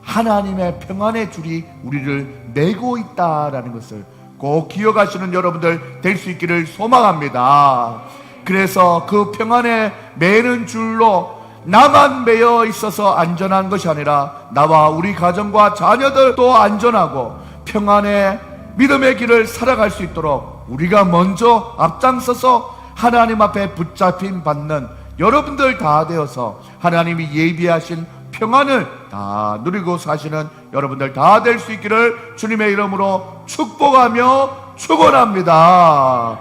하나님의 평안의 줄이 우리를 매고 있다라는 것을 꼭 기억하시는 여러분들 될 수 있기를 소망합니다. 그래서 그 평안에 매는 줄로 나만 매여 있어서 안전한 것이 아니라 나와 우리 가정과 자녀들도 안전하고 평안의 믿음의 길을 살아갈 수 있도록 우리가 먼저 앞장서서 하나님 앞에 붙잡힘 받는 여러분들 다 되어서 하나님이 예비하신 평안을 다 누리고 사시는 여러분들 다 될 수 있기를 주님의 이름으로 축복하며 축원합니다.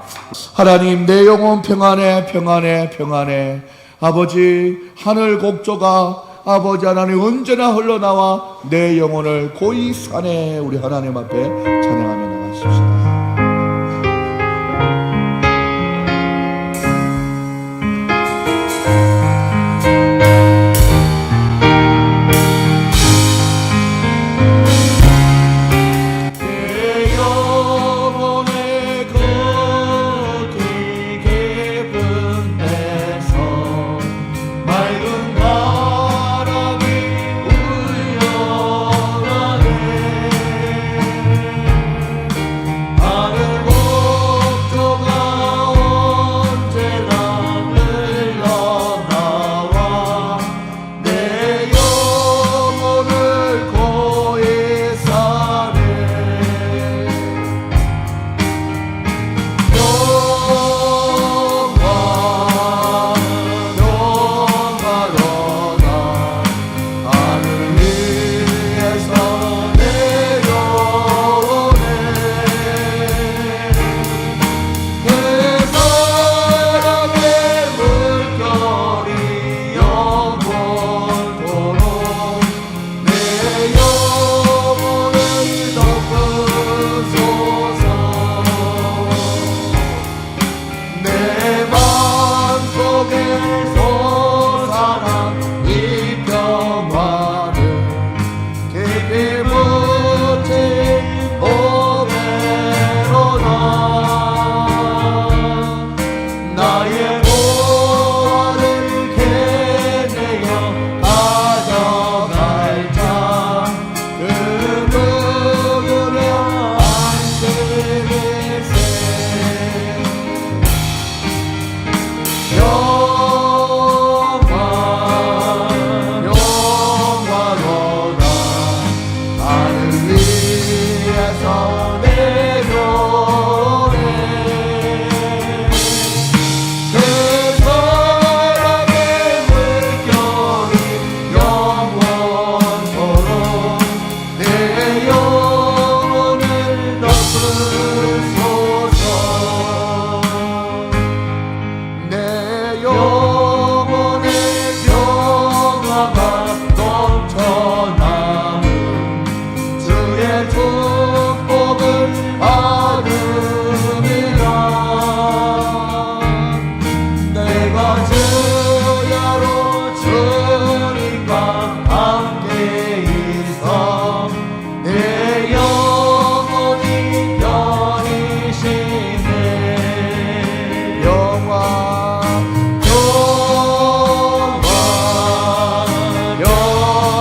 하나님, 내 영혼 평안해, 평안해, 평안해. 아버지, 하늘 곡조가 아버지 하나님 언제나 흘러나와 내 영혼을 고이 산에 우리 하나님 앞에 찬양하며 나가십시다.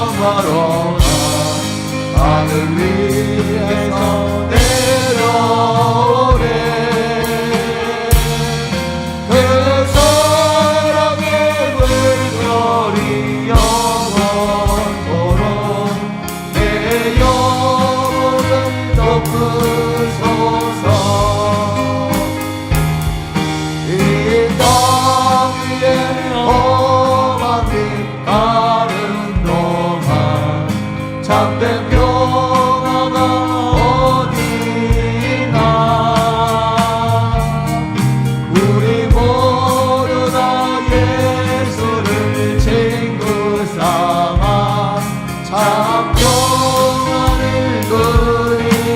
영화로다 하늘 위에서 내려오네. 그 사랑의 물결이 영원토록 내 영혼을 덮으소서. 이 땅 위에 험한 빛 가는 동안 참된 평화가 어디나. 우리 모두 다 예수를 친구 삼아 참 평안을 누리겠네.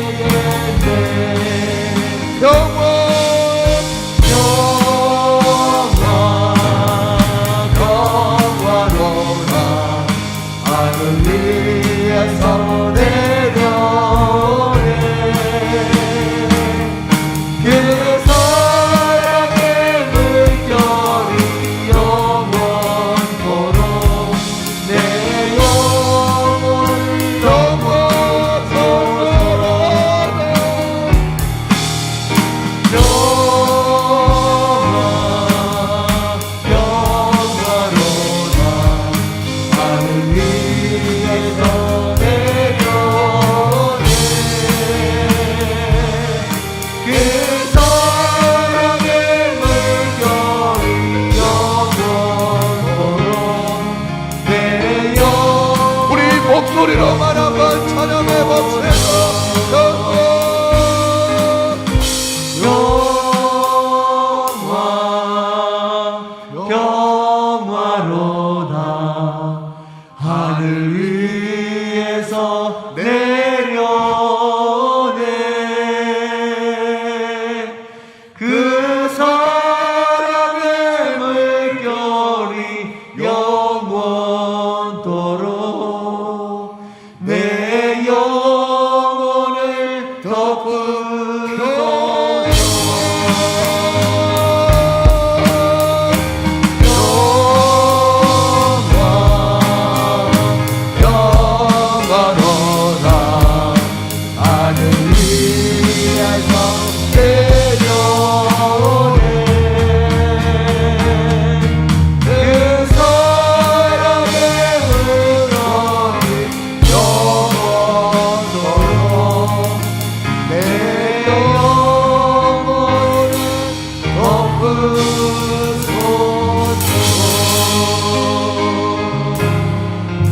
영화로다 하늘 위에서 내려오네. 그 사랑의 물결이 영원토록 내 영혼을 넘어서도록. 영화로다 하늘 위에서 내려오네. 그 사랑의 물결이 영원토록 내 영혼. 우리 목소리로 말 한번 찬양해 봅시다. 영화로다 하늘 위에서 내려오네. 그 사랑의 물결이 영원토록 내 영혼을 덮으소서. 영화로다 하늘 위에서 내려오네. 그 사랑의 물결이 영원토록 내 영혼을 덮으소서.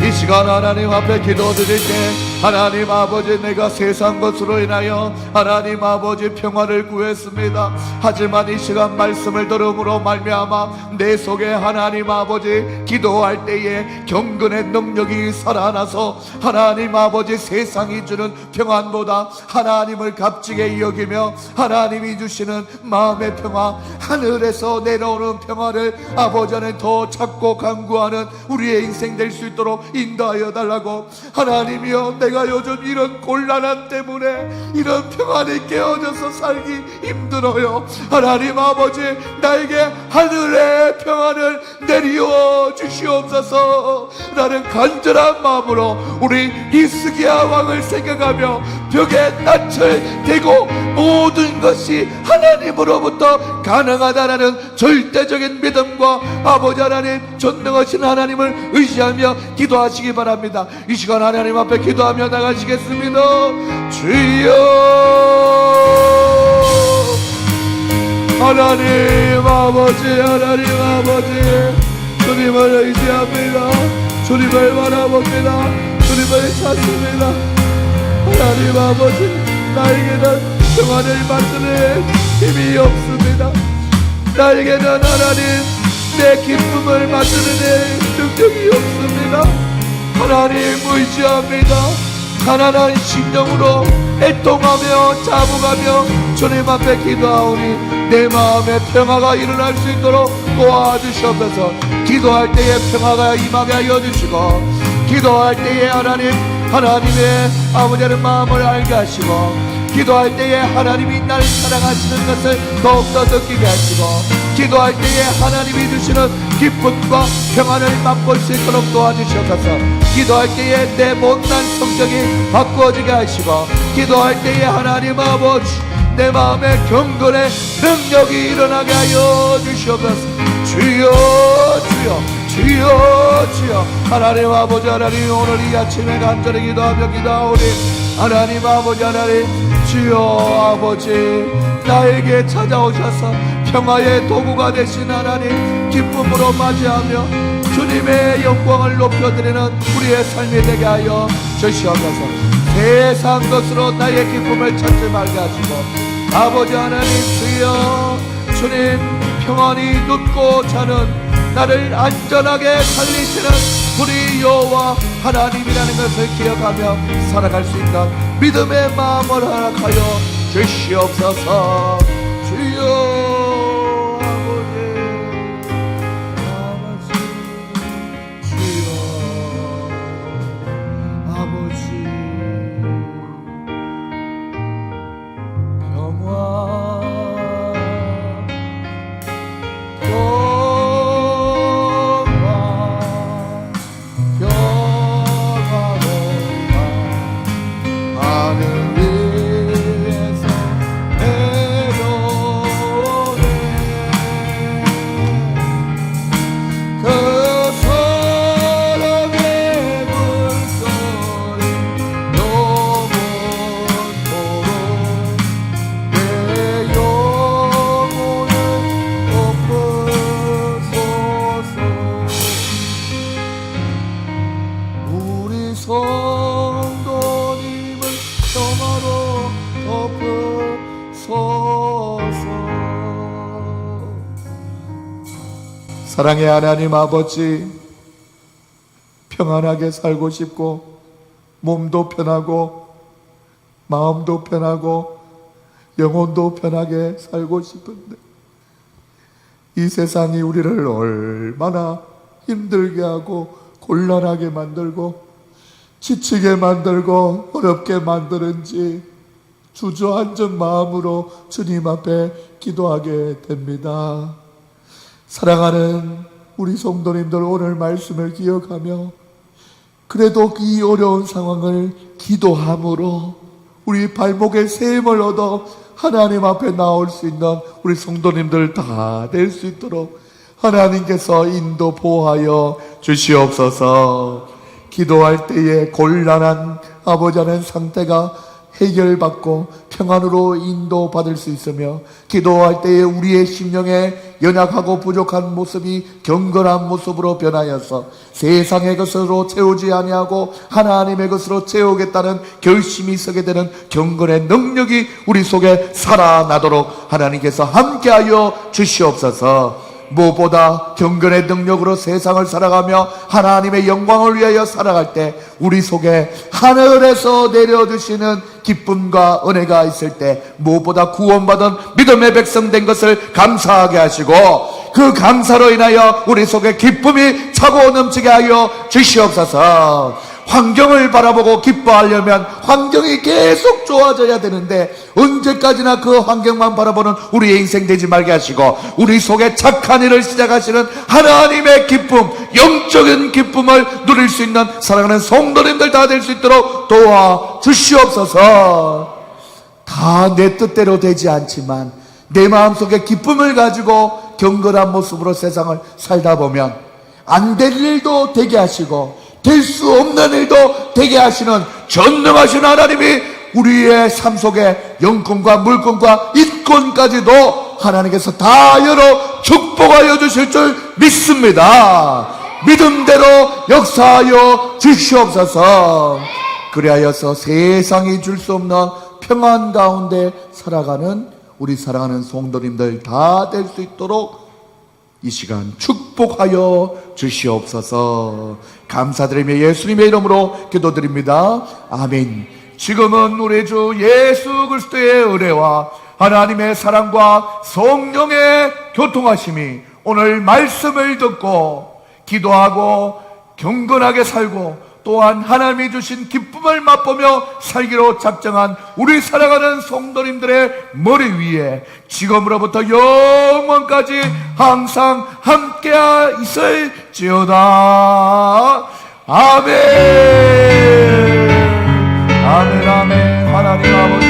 이 시간 하나님 앞에 기도드릴 때 하나님 아버지, 내가 세상 것으로 인하여 하나님 아버지 평화를 구했습니다. 하지만 이 시간 말씀을 들음으로 말미암아 내 속에 하나님 아버지 기도할 때에 경건의 능력이 살아나서 하나님 아버지 세상이 주는 평안보다 하나님을 값지게 여기며 하나님이 주시는 마음의 평화, 하늘에서 내려오는 평화를 아버지 안에 더 찾고 간구하는 우리의 인생 될 수 있도록 인도하여 달라고. 하나님이여, 내가 요즘 이런 곤란함 때문에 이런 평안에 깨어져서 살기 힘들어요. 하나님 아버지, 나에게 하늘의 평안을 내리워 주시옵소서. 나는 간절한 마음으로 우리 히스기야 왕을 생각하며 벽에 낯을 대고 모든 것이 하나님으로부터 가능하다라는 절대적인 믿음과 아버지 하나님 전능하신 하나님을 의지하며 기도하시기 바랍니다. 이 시간 하나님 앞에 기도하며 나가시겠습니다. 주여, 하나님 아버지, 하나님 아버지, 주님을 의지합니다. 주님을 바라봅니다. 주님을 찾습니다. 하나님 아버지, 나에게는 평안을 만드는 힘이 없습니다. 나에게는 하나님 내 기쁨을 만드는 능력이 없습니다. 하나님 의지합니다. 가난한 심령으로 애통하며 자복하며 주님 앞에 기도하오니 내 마음에 평화가 일어날 수 있도록 도와주시옵소서. 기도할 때에 평화가 임하게 하여 주시고, 기도할 때에 하나님의 아버지의 마음을 알게 하시고, 기도할 때에 하나님이 나를 사랑하시는 것을 더욱더 느끼게 하시고, 기도할 때에 하나님이 주시는 기쁨과 평안을 맛볼 수 있도록 도와주시옵소서. 기도할 때에 내 못난 성격이 바꾸어지게 하시고, 기도할 때에 하나님 아버지 내 마음의 경건의 능력이 일어나게 하여 주시옵소서. 주여 주여 주여 주여. 하나님 아버지 하나님, 오늘 이 아침에 간절히 기도하며 기도하오니 하나님 아버지 하나님, 주여 아버지 나에게 찾아오셔서 평화의 도구가 되신 하나님, 기쁨으로 맞이하며 주님의 영광을 높여드리는 우리의 삶이 되게 하여 주시옵소서. 세상 것으로 나의 기쁨을 찾지 말게 하시고, 아버지 하나님 주여, 주님 평안히 눕고 자는 나를 안전하게 살리시는 우리 여호와 하나님이라는 것을 기억하며 살아갈 수 있는 믿음의 마음을 허락하여 주시옵소서. 주여 아버지 주여 아버지 평화 성도님을 평화로 덮으소서. 사랑의 하나님 아버지, 평안하게 살고 싶고 몸도 편하고 마음도 편하고 영혼도 편하게 살고 싶은데 이 세상이 우리를 얼마나 힘들게 하고 곤란하게 만들고 지치게 만들고 어렵게 만드는지 주저앉은 마음으로 주님 앞에 기도하게 됩니다. 사랑하는 우리 성도님들, 오늘 말씀을 기억하며 그래도 이 어려운 상황을 기도함으로 우리 발목에 세임을 얻어 하나님 앞에 나올 수 있는 우리 성도님들 다 될 수 있도록 하나님께서 인도 보호하여 주시옵소서. 기도할 때에 곤란한 아버지 하나님 상태가 해결받고 평안으로 인도받을 수 있으며, 기도할 때에 우리의 심령에 연약하고 부족한 모습이 경건한 모습으로 변하여서 세상의 것으로 채우지 아니하고 하나님의 것으로 채우겠다는 결심이 서게 되는 경건의 능력이 우리 속에 살아나도록 하나님께서 함께하여 주시옵소서. 무엇보다 경건의 능력으로 세상을 살아가며 하나님의 영광을 위하여 살아갈 때 우리 속에 하늘에서 내려주시는 기쁨과 은혜가 있을 때 무엇보다 구원받은 믿음의 백성 된 것을 감사하게 하시고, 그 감사로 인하여 우리 속에 기쁨이 차고 넘치게 하여 주시옵소서. 환경을 바라보고 기뻐하려면 환경이 계속 좋아져야 되는데 언제까지나 그 환경만 바라보는 우리의 인생 되지 말게 하시고, 우리 속에 착한 일을 시작하시는 하나님의 기쁨, 영적인 기쁨을 누릴 수 있는 사랑하는 성도님들 다 될 수 있도록 도와주시옵소서. 다 내 뜻대로 되지 않지만 내 마음속에 기쁨을 가지고 경건한 모습으로 세상을 살다 보면 안 될 일도 되게 하시고 될 수 없는 일도 되게 하시는 전능하신 하나님이 우리의 삶 속에 영권과 물권과 인권까지도 하나님께서 다 열어 축복하여 주실 줄 믿습니다. 믿음대로 역사하여 주시옵소서. 그리하여서 세상이 줄 수 없는 평안 가운데 살아가는 우리 사랑하는 성도님들 다 될 수 있도록 이 시간 축복하여 주시옵소서. 감사드리며 예수님의 이름으로 기도드립니다. 아멘. 지금은 우리 주 예수 그리스도의 은혜와 하나님의 사랑과 성령의 교통하심이 오늘 말씀을 듣고 기도하고 경건하게 살고 또한 하나님이 주신 기쁨을 맛보며 살기로 작정한 우리 사랑하는 성도님들의 머리 위에 지금으로부터 영원까지 항상 함께 있을지어다. 아멘. 아멘. 아멘. 하나님 아버지,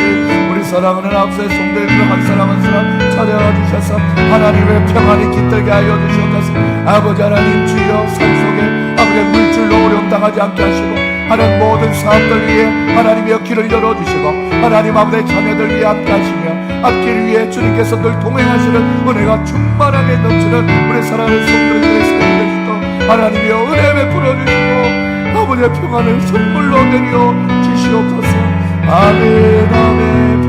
우리 사랑하는 앞서의 성도님들 한 사람 한 사람 찾아와 주셔서 하나님의 평안이 깃들게 하여 주시옵소서. 아버지 하나님, 주여 산속에 아버지 물질로 어려움 당하지 않게 하시고 하는 모든 사람들 위해 하나님의 길을 열어주시고 하나님 아버지 자녀들 위해 함께 하시며 앞길 위에 주님께서 늘 동행하시는 은혜가 충만하게 넘치는 우리 사랑하는 성도님들의 삶이 되시도록 하나님의 은혜 베풀어 주시고 아버지의 평안을 선물로 내려 주시옵소서. 아멘. 아멘.